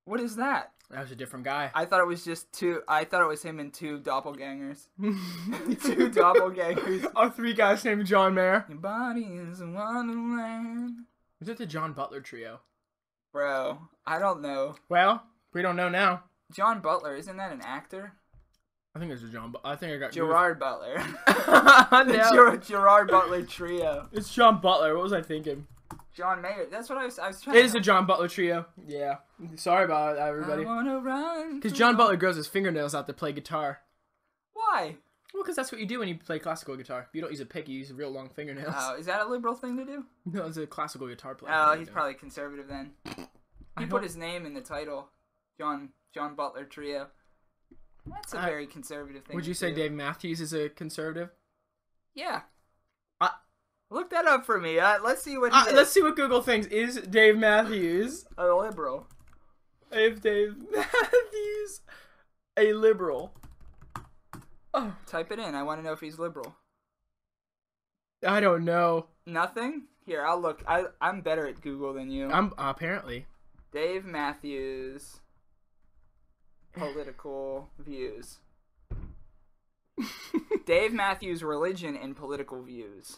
What is that? That was a different guy. I thought it was just two. I thought it was him and two doppelgangers. Two doppelgangers. Our 3 guys named John Mayer. Your body is a wonderland. Is it the John Butler trio? Bro, I don't know. Well, we don't know now. John Butler, isn't that an actor? I think it's a John. I think I got Gerard Butler. No. Gerard Butler trio. It's John Butler. What was I thinking? John Mayer. That's what I was trying. It is a John Butler trio. Yeah. Sorry about it, everybody. I wanna run. Because John Butler grows his fingernails out to play guitar. Why? Well, because that's what you do when you play classical guitar. You don't use a pick, you use real long fingernails. Oh, is that a liberal thing to do? No, it's a classical guitar player. Oh, he's probably conservative then. He put his name in the title. John Butler Trio. That's a very conservative thing. Would you say Dave Matthews is a conservative? Yeah. Look that up for me. Let's see what he is. Let's see what Google thinks. Is Dave Matthews a liberal? If Dave Matthews a liberal? Oh. Type it in. I want to know if he's liberal. I don't know. Nothing? Here, I'll look. I'm better at Google than you. I'm apparently. Dave Matthews political views. Dave Matthews religion and political views.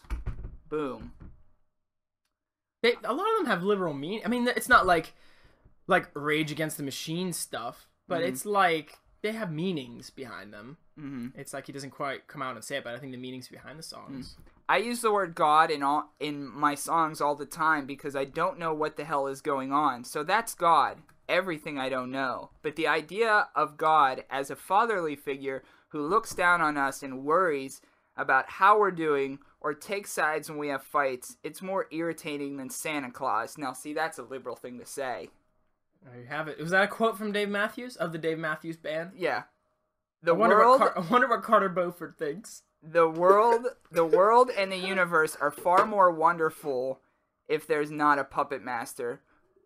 Boom. A lot of them have liberal meaning. I mean, it's not like Rage Against the Machine stuff, but it's like they have meanings behind them. It's like he doesn't quite come out and say it, but I think the meanings behind the songs. I use the word God in my songs all the time because I don't know what the hell is going on. So that's God. Everything I don't know. But the idea of God as a fatherly figure who looks down on us and worries about how we're doing or takes sides when we have fights, it's more irritating than Santa Claus. Now, see, that's a liberal thing to say. There you have it. Was that a quote from Dave Matthews, of the Dave Matthews Band? Yeah. I wonder what Carter Beauford thinks. The world and the universe are far more wonderful if there's not a puppet master.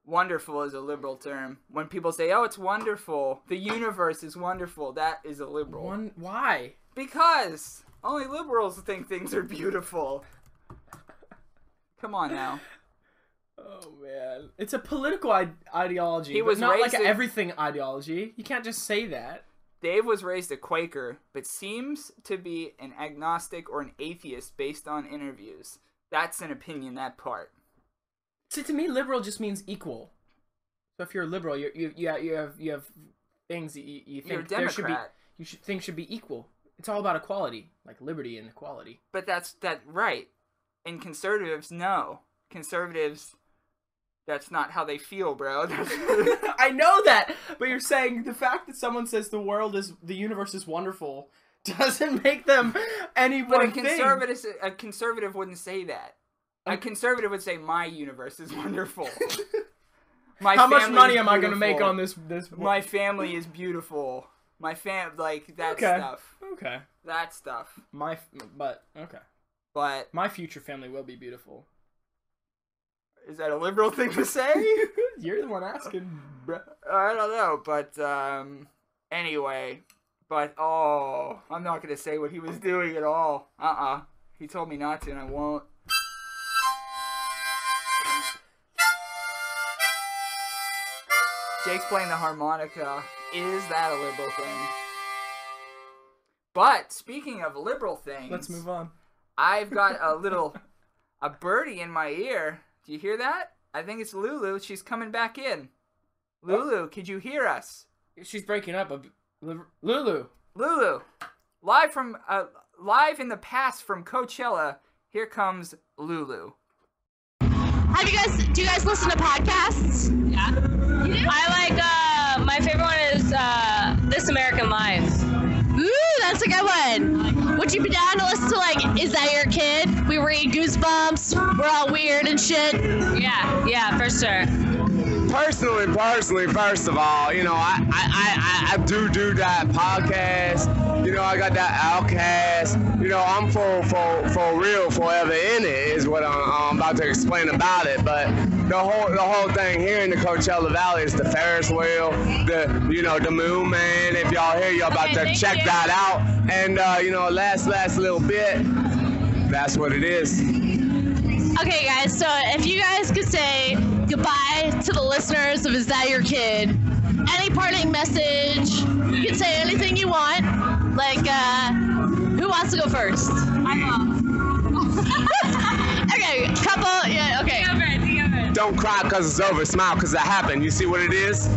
Wonderful is a liberal term. When people say, oh, it's wonderful, the universe is wonderful, that is a liberal. Why? Because only liberals think things are beautiful. Come on now. Oh, man. It's a political ideology, He was not raised like an everything ideology. You can't just say that. Dave was raised a Quaker, but seems to be an agnostic or an atheist based on interviews. That's an opinion, that part. See, to me, liberal just means equal. So if you're a liberal, you have things that you think you're a Democrat. Things should be equal. It's all about equality, like liberty and equality. But that's right. And conservatives, no. Conservatives, that's not how they feel, bro. I know that, but you're saying the fact that someone says the universe is wonderful doesn't make them any one thing. A conservative wouldn't say that. A conservative would say, my universe is wonderful. How much money am I going to make on this? My family is beautiful. My that stuff. Okay. That stuff. But my future family will be beautiful. Is that a liberal thing to say? You're the one asking, bro. I don't know, but anyway. But I'm not going to say what he was doing at all. He told me not to, and I won't. Jake's playing the harmonica. Is that a liberal thing? But speaking of liberal things, let's move on. I've got a birdie in my ear. Do you hear that? I think it's Lulu. She's coming back in. Lulu, could you hear us? She's breaking up. Lulu, live in the past from Coachella. Here comes Lulu. Do you guys listen to podcasts? Yeah. You do? My favorite one is This American Life. Ooh, that's a good one. Would you be down to listen to, Is That Your Kid? We read Goosebumps. We're all weird and shit. Yeah, for sure. Personally, first of all, I do that podcast. I got that Outcast. I'm for real, forever in it is what I'm about to explain about it. But the whole thing here in the Coachella Valley is the Ferris wheel, the Moon Man. If y'all here, y'all about to check that out. And last little bit, that's what it is. Okay, guys. So if you guys could say goodbye to the listeners of Is That Your Kid, any parting message. You can say anything you want. Like, who wants to go first? I'm Okay, couple. Yeah, okay. Don't cry because it's over. Smile because it happened. You see what it is?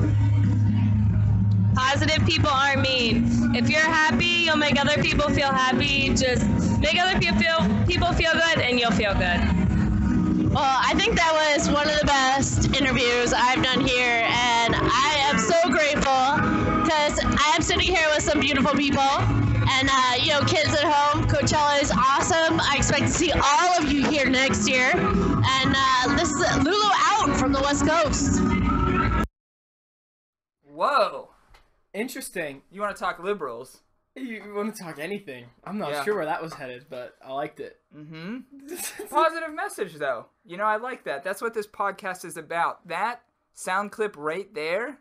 Positive people aren't mean. If you're happy, you'll make other people feel happy. Just make other people feel good, and you'll feel good. Well, I think that was one of the best interviews I've done here, and I am so grateful because I am sitting here with some beautiful people, and kids at home. Coachella is awesome. I expect to see all of you here next year, and this is Lulu out from the West Coast. Whoa. Interesting. You want to talk liberals? You want to talk anything. I'm not sure where that was headed, but I liked it. Mm-hmm. Positive message, though. I like that. That's what this podcast is about. That sound clip right there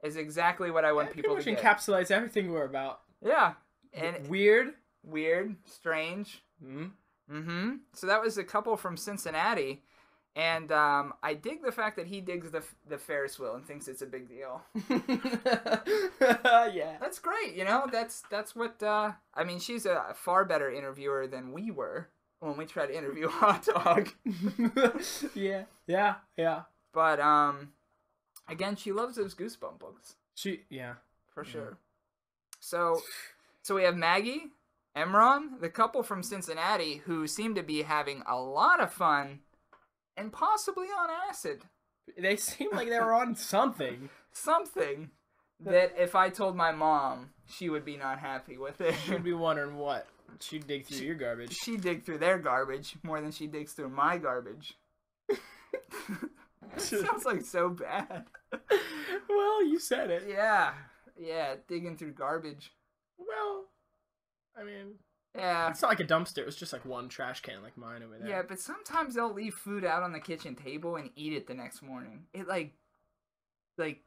is exactly what I want people to get. Pretty much encapsulates everything we're about. Yeah. And weird, strange. Mm-hmm. So that was a couple from Cincinnati. And I dig the fact that he digs the Ferris wheel and thinks it's a big deal. Yeah. That's great, That's what, she's a far better interviewer than we were when we tried to interview Hot Dog. Yeah. But, again, she loves those Goosebump books. For sure. So we have Maggie, Emron, the couple from Cincinnati, who seem to be having a lot of fun. And possibly on acid. They seem like they were on something. Something that if I told my mom, she would be not happy with it. She'd be wondering what? She'd dig through your garbage. She'd dig through their garbage more than she digs through my garbage. Sounds like so bad. Well, you said it. Yeah, digging through garbage. Well, I mean... Yeah. It's not like a dumpster. It was just like one trash can like mine over there. Yeah, but sometimes they'll leave food out on the kitchen table and eat it the next morning. It like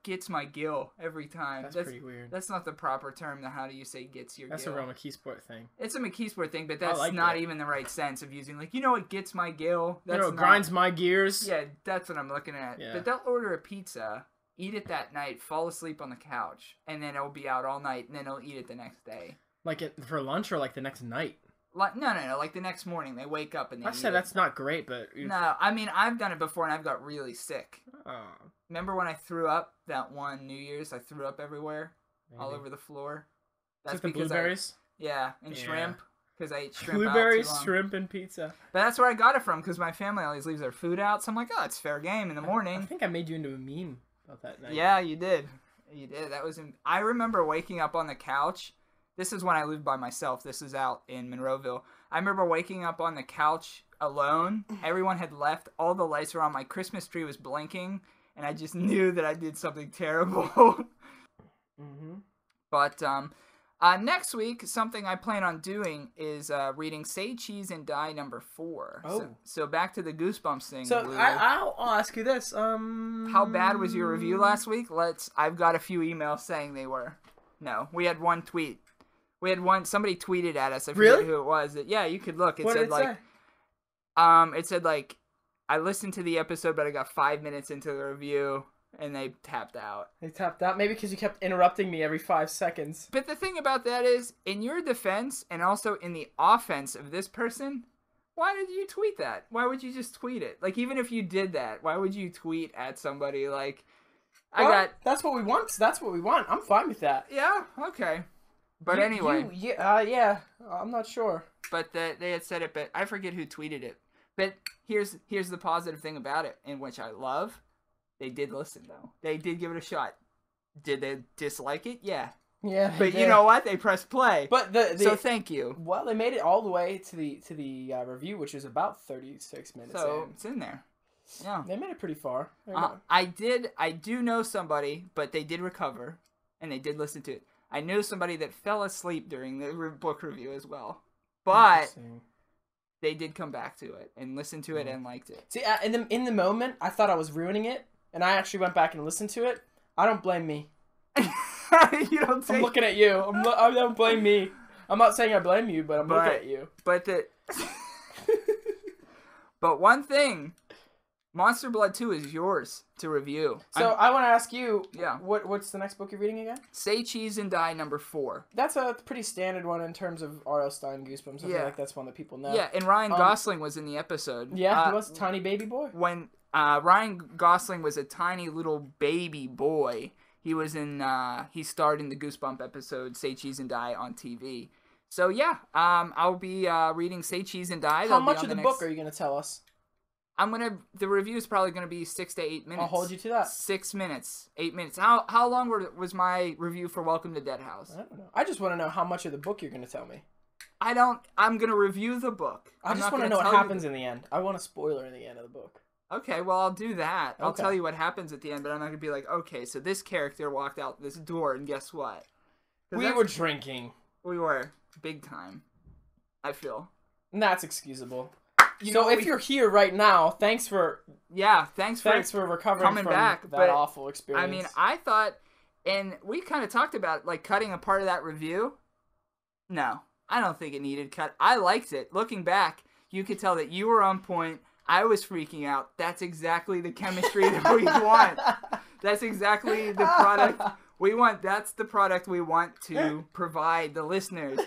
gets my gill every time. That's pretty weird. That's not the proper term. How do you say gets your gill? That's a real McKeesport thing. It's a McKeesport thing, but that's not even the right sense of using what gets my gill? That's grinds my gears? Yeah, that's what I'm looking at. Yeah. But they'll order a pizza, eat it that night, fall asleep on the couch, and then it'll be out all night, and then they'll eat it the next day. Like for lunch or like the next night? No. Like the next morning, they wake up and they. I said that's not great, but no. I've done it before and I've got really sick. Oh. Remember when I threw up that one New Year's? I threw up everywhere, all over the floor. That's the blueberries. Shrimp because I ate shrimp. Blueberries, shrimp, and pizza. But that's where I got it from because my family always leaves their food out. So I'm like, it's fair game in the morning. I think I made you into a meme about that night. Yeah, you did. That was. I remember waking up on the couch. This is when I lived by myself. This is out in Monroeville. I remember waking up on the couch alone. Everyone had left. All the lights were on. My Christmas tree was blinking. And I just knew that I did something terrible. Mm-hmm. But next week, something I plan on doing is reading Say Cheese and Die #4. Oh. So back to the Goosebumps thing. So I'll ask you this. How bad was your review last week? I've got a few emails saying they were. No, we had one tweet. Somebody tweeted at us. I forget who it was. Yeah, you could look. What did it say? It said I listened to the episode, but I got 5 minutes into the review, and they tapped out. Maybe because you kept interrupting me every 5 seconds. But the thing about that is, in your defense, and also in the offense of this person, why did you tweet that? Why would you just tweet it? Even if you did that, why would you tweet at somebody That's what we want. That's what we want. I'm fine with that. Yeah. Okay. But anyway. Yeah. I'm not sure. But they had said it, but I forget who tweeted it. But here's the positive thing about it, in which I love. They did listen, though. They did give it a shot. Did they dislike it? Yeah. Yeah. But you know what? They pressed play. But so thank you. Well, they made it all the way to the review, which is about 36 minutes. So it's in there. Yeah. They made it pretty far. I do know somebody, but they did recover, and they did listen to it. I knew somebody that fell asleep during the book review as well, but they did come back to it and listen to it and liked it. See, in the moment, I thought I was ruining it, and I actually went back and listened to it. I don't blame me. You don't say. I'm looking at you. I don't blame me. I'm not saying I blame you, but I'm looking at you. But one thing Monster Blood 2 is yours to review. So I want to ask you, what's the next book you're reading again? Say Cheese and Die #4. That's a pretty standard one in terms of R.L. Stein Goosebumps. I feel like that's one that people know. Yeah, and Ryan Gosling was in the episode. Yeah, he was a tiny baby boy. When Ryan Gosling was a tiny little baby boy, he was in. He starred in the Goosebump episode Say Cheese and Die on TV. So yeah, I'll be reading Say Cheese and Die. How much of the book are you going to tell us? The review is probably gonna be 6 to 8 minutes. I'll hold you to that. 6 minutes, 8 minutes. How long was my review for Welcome to Dead House? I don't know. I just want to know how much of the book you're gonna tell me. I'm gonna review the book. I just want to know what happens in the end. I want a spoiler in the end of the book. Okay, well I'll do that. I'll tell you what happens at the end, but I'm not gonna be like, okay, so this character walked out this door, and guess what? We were drinking. We were big time. I feel. And that's excusable. So if you're here right now, thanks for recovering coming from back, that awful experience. I mean, I thought, and we kind of talked about like cutting a part of that review. No, I don't think it needed cut. I liked it. Looking back, you could tell that you were on point. I was freaking out. That's exactly the chemistry that we want. That's exactly the product we want. That's the product we want to provide the listeners.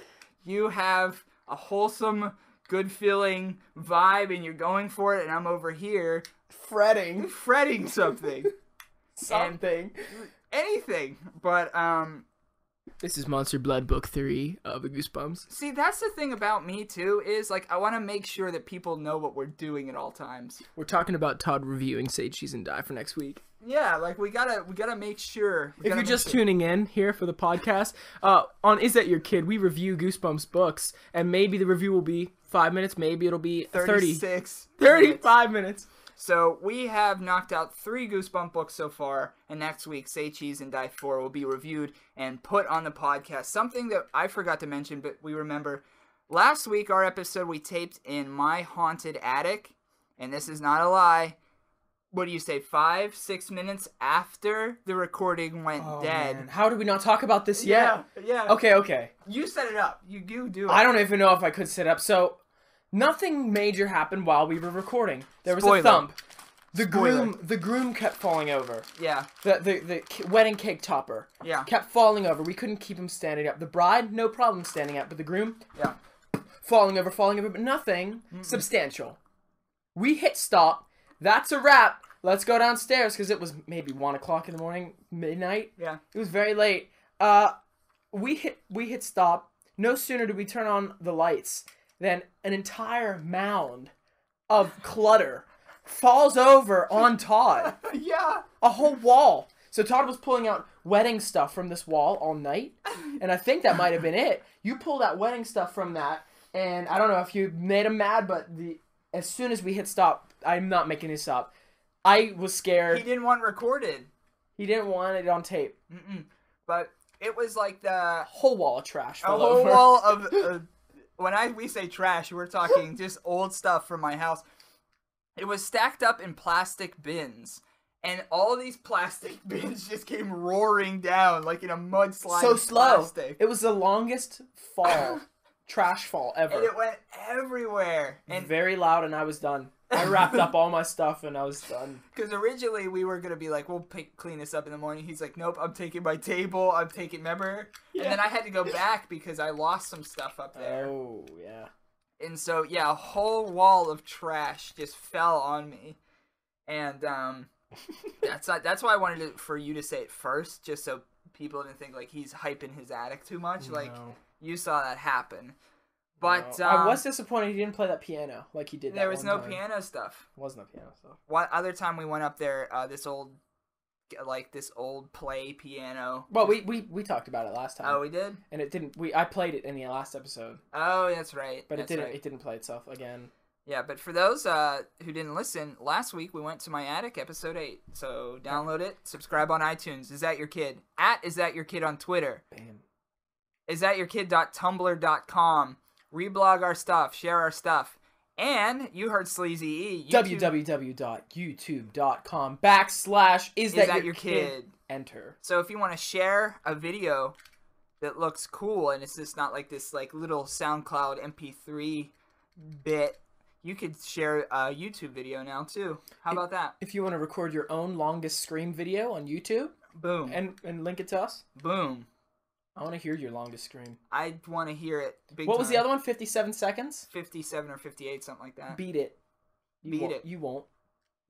You have a wholesome, good feeling vibe, and you're going for it, and I'm over here fretting something. Anything. But this is Monster Blood Book 3 of the Goosebumps. See, that's the thing about me too, is like I want to make sure that people know what we're doing at all times. We're talking about Todd reviewing Say Cheese and Die for next week. Yeah, like we gotta make sure. If you're just tuning in here for the podcast, on Is That Your Kid, we review Goosebumps books, and maybe the review will be 5 minutes, maybe it'll be 35 minutes. So we have knocked out 3 Goosebump books so far, and next week, Say Cheese and Die 4 will be reviewed and put on the podcast. Something that I forgot to mention, but we remember, last week our episode we taped in my haunted attic, and this is not a lie. What do you say, 5-6 minutes after the recording went dead? Man. How did we not talk about this yet? Yeah. Okay. You set it up. You do it. I don't even know if I could set it up. So, nothing major happened while we were recording. There was a thump. The groom kept falling over. Yeah. The wedding cake topper. Yeah. Kept falling over. We couldn't keep him standing up. The bride, no problem standing up, but the groom, yeah, falling over, but nothing substantial. We hit stop. That's a wrap. Let's go downstairs, because it was maybe 1 o'clock in the morning, midnight. Yeah. It was very late. We hit stop. No sooner did we turn on the lights than an entire mound of clutter falls over on Todd. Yeah. A whole wall. So Todd was pulling out wedding stuff from this wall all night, and I think that might have been it. You pulled out wedding stuff from that, and I don't know if you made him mad, but as soon as we hit stop, I'm not making this up, I was scared. He didn't want it recorded. He didn't want it on tape. But it was like the whole wall of trash. A whole wall of when we say trash, we're talking just old stuff from my house. It was stacked up in plastic bins, and all these plastic bins just came roaring down like in a mudslide. So of slow. Plastic. It was the longest fall, trash fall ever. And it went everywhere. And very loud, and I was done. I wrapped up all my stuff, and I was done. Because originally we were going to be like, we'll clean this up in the morning. He's like, nope, I'm taking my table. I'm taking, remember? Yeah. And then I had to go back because I lost some stuff up there. Oh, yeah. And so, yeah, a whole wall of trash just fell on me. And that's why I wanted for you to say it first, just so people didn't think like he's hyping his attic too much. No. Like, you saw that happen. But no. I was disappointed he didn't play that piano like he did that There was no time. piano stuff. Was no piano stuff. One other time we went up there, this old play piano. Well, we talked about it last time. Oh, we did? And it didn't. I played it in the last episode. Oh, that's right. But it didn't play itself again. Yeah, but for those who didn't listen, last week we went to my attic, episode 8. So download it, subscribe on iTunes. Is That Your Kid? Is That Your Kid on Twitter. Bam. isthatyourkid.tumblr.com. Reblog our stuff, share our stuff. And you heard Sleazy E. www.youtube.com/isthatyourkid. Enter. So if you want to share a video that looks cool and it's just not like this like little SoundCloud MP3 bit, You could share a YouTube video now too. How about that? If you want to record your own longest scream video on YouTube, boom, and link it to us, boom. I want to hear your longest scream. I want to hear it. What was the other one? 57 seconds? 57 or 58, something like that. Beat it. Beat it. You won't.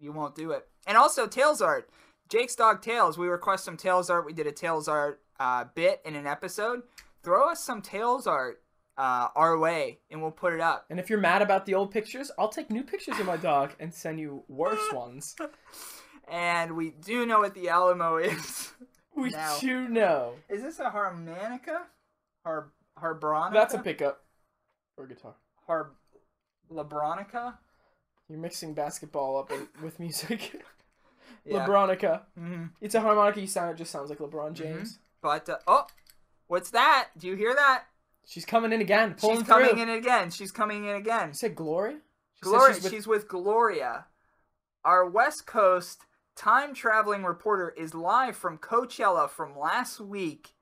You won't do it. And also Tails art. Jake's dog Tails. We request some Tails art. We did a Tails art bit in an episode. Throw us some Tails art our way, and we'll put it up. And if you're mad about the old pictures, I'll take new pictures of my dog and send you worse ones. And we do know what the Alamo is. We do know. Is this a harmonica? Harmonica? That's a pickup. Or guitar. Labronica? You're mixing basketball up with music. Yeah. Labronica. Mm-hmm. It's a harmonica. It just sounds like LeBron James. Mm-hmm. But, what's that? Do you hear that? She's coming in again. She's coming in again. She's coming in again. You said Gloria? She's with Gloria. Our West Coast time-traveling reporter is live from Coachella from last week.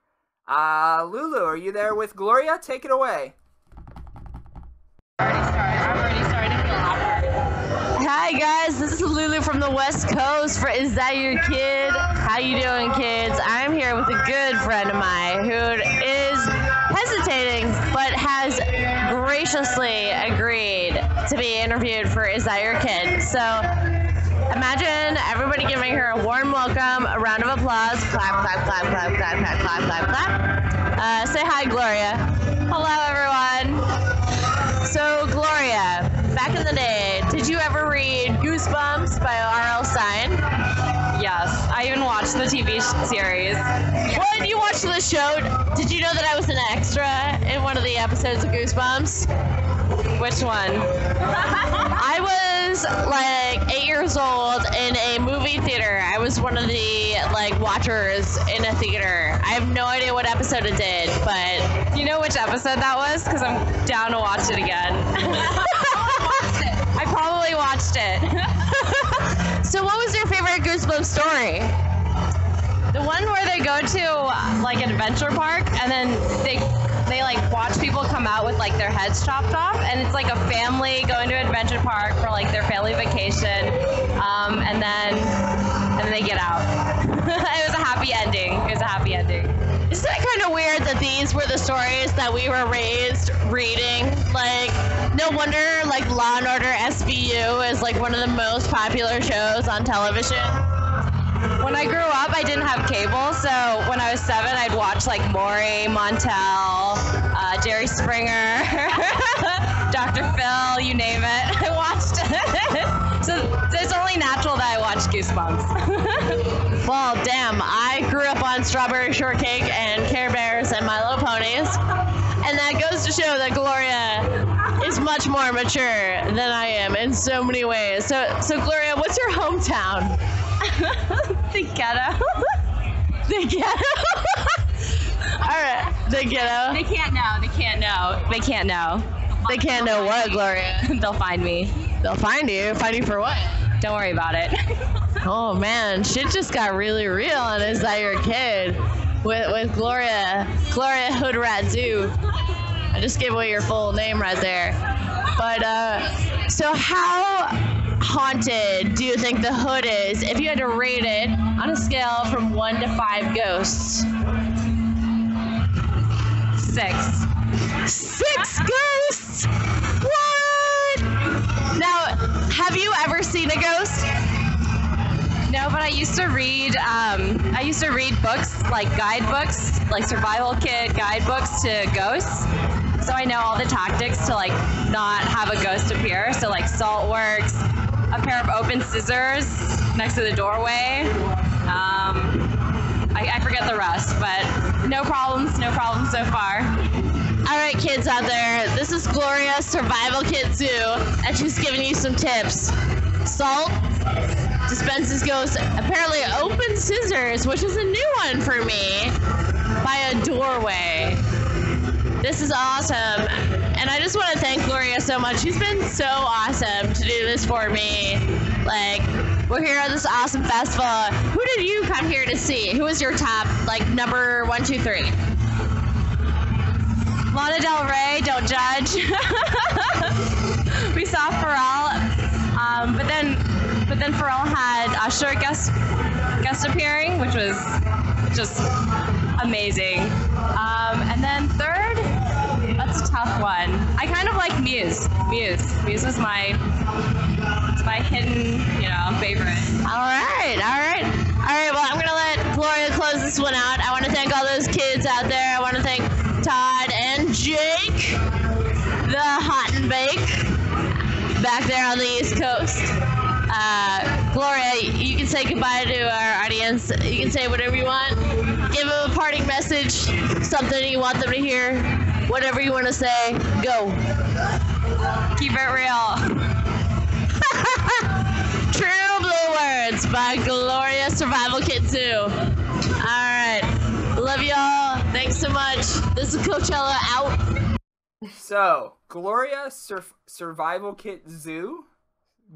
Lulu, are you there with Gloria? Take it away. I'm already starting to feel awkward. Hi guys, this is Lulu from the West Coast for Is That Your Kid? How you doing, kids? I'm here with a good friend of mine who is hesitating but has graciously agreed to be interviewed for Is That Your Kid? So imagine everybody giving her a warm welcome, a round of applause. Clap, clap, clap, clap, clap, clap, clap, clap, clap. Say hi, Gloria. Hello, everyone. So, Gloria, back in the day, did you ever read Goosebumps by R.L. Stine? Yes, I even watched the TV series. What? You watched the show? Did you know that I was an extra in one of the episodes of Goosebumps? Which one? I was like 8 years old in a movie theater. I was one of the watchers in a theater. I have no idea what episode it did, but you know which episode that was? Because I'm down to watch it again. I probably watched it. So what was your favorite Goosebumps story? The one where they go to an adventure park and then they watch people come out with their heads chopped off, and it's a family going to an adventure park for their family vacation, and then they get out. It was a happy ending. Isn't that kind of weird that these were the stories that we were raised reading? No wonder Law and Order SVU is one of the most popular shows on television. When I grew up, I didn't have cable, so when I was 7, I'd watch Maury, Montel, Jerry Springer, Dr. Phil, you name it. I watched it. So it's only natural that I watched Goosebumps. Well, damn, I grew up on Strawberry Shortcake and Care Bears and Milo Ponies, and that goes to show that Gloria is much more mature than I am in so many ways. So Gloria, what's your hometown? The ghetto. The ghetto? Alright, the ghetto. They can't know. They can't know what, Gloria? They'll find me. They'll find you? Find you for what? Don't worry about it. Oh man, shit just got really real on Is That Your Kid? With Gloria Hood Rat Zoo. I just gave away your full name right there. But, so how haunted do you think the hood is if you had to rate it on a scale from 1 to 5 ghosts? 6. 6 ghosts? What? Now, have you ever seen a ghost? No, but I used to read books, guidebooks, survival kit guidebooks to ghosts. So I know all the tactics to not have a ghost appear. So salt works, a pair of open scissors next to the doorway. I forget the rest, but no problems so far. All right, kids out there, this is Gloria's Survival Kit Zoo, and she's giving you some tips. Salt dispenses ghosts. Apparently open scissors, which is a new one for me, by a doorway. This is awesome. And I just want to thank Gloria so much. She's been so awesome to do this for me. We're here at this awesome festival. Who did you come here to see? Who was your top, number 1, 2, 3? Lana Del Rey, don't judge. We saw off Pharrell, but then Pharrell had Usher guest appearing, which was just amazing. And then third, that's a tough one. I kind of like Muse. Muse was my hidden, favorite. All right. Well, I'm gonna let Gloria close this one out. I want to thank all those kids out there. I want to thank Todd and Jake, the hot and bake, back there on the East Coast. Gloria, you can say goodbye to our audience. You can say whatever you want. Give them a parting message, something you want them to hear. Whatever you want to say, go. Keep it real. True Blue Words by Gloria Survival Kit 2. Alright. Love y'all. Thanks so much. This is Coachella out. So, Gloria Survival Kit Zoo?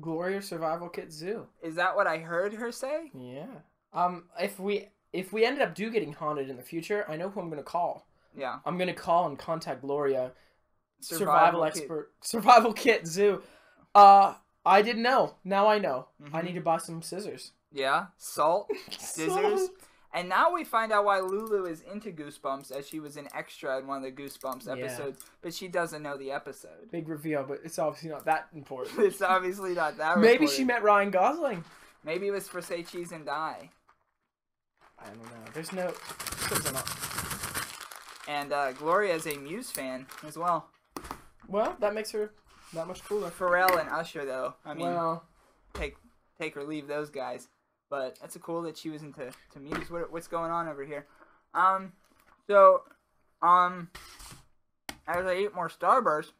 Gloria Survival Kit Zoo. Is that what I heard her say? Yeah. If we ended up getting haunted in the future, I know who I'm gonna call. Yeah. I'm gonna call and contact Gloria. Survival expert. Survival Kit Zoo. I didn't know. Now I know. I need to buy some scissors. Yeah. Salt. Scissors. And now we find out why Lulu is into Goosebumps, as she was an extra in one of the Goosebumps episodes, but she doesn't know the episode. Big reveal, but it's obviously not that important. It's obviously not that Maybe she met Ryan Gosling. Maybe it was for Say Cheese and Die. I don't know. There's no... And Gloria is a Muse fan as well. Well, that makes her that much cooler. Pharrell and Usher, though. I mean, well, take or leave those guys. But that's cool that she was into Muse. What's going on over here? As I eat more Starburst,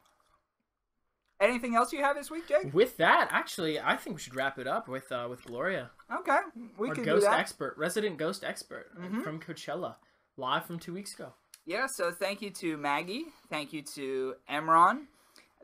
anything else you have this week, Jake? With that, actually, I think we should wrap it up with Gloria. Okay, we Our could ghost do that. expert, resident ghost expert from Coachella, live from 2 weeks ago. Yeah, so thank you to Maggie, thank you to Emron,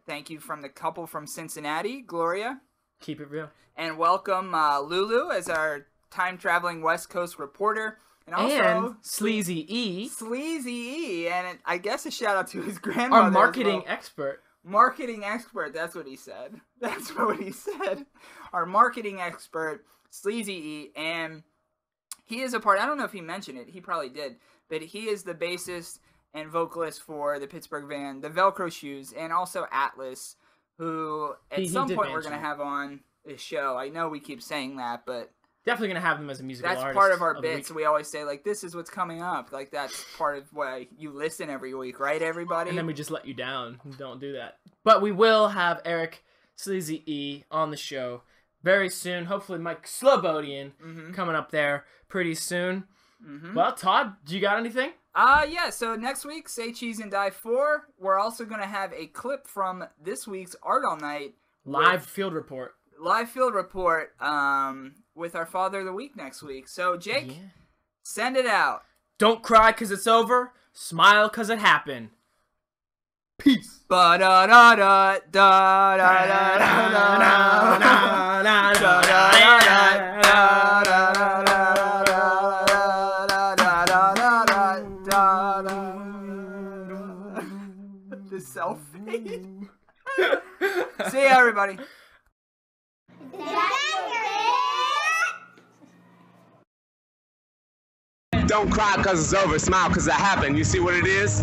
thank you from the couple from Cincinnati, Gloria. Keep it real. And welcome Lulu as our time-traveling West Coast reporter. And also Sleazy E. Sleazy E, and I guess a shout-out to his grandmother. Our marketing expert. Marketing expert, that's what he said. That's what he said. Our marketing expert, Sleazy E, and he is a part, I don't know if he mentioned it, he probably did, but he is the bassist and vocalist for the Pittsburgh band, the Velcro Shoes, and also Atlas, who at some point we're going to have on this show. I know we keep saying that, but... Definitely going to have them as a musical artist. That's part of our bits. We always say, like, this is what's coming up. Like, that's part of why you listen every week, right, everybody? And then we just let you down. Don't do that. But we will have Eric Sleazy E on the show very soon. Hopefully Mike Slobodian coming up there pretty soon. Well, Todd, do you got anything? Yeah, so next week, Say Cheese and Die 4. We're also going to have a clip from this week's Art All Night. Live field report. Live field report with our Father of the Week next week. So, Jake, send it out. Don't cry because it's over. Smile because it happened. Peace. The self-fade. See ya, everybody. Don't cry because it's over. Smile because it happened. You see what it is?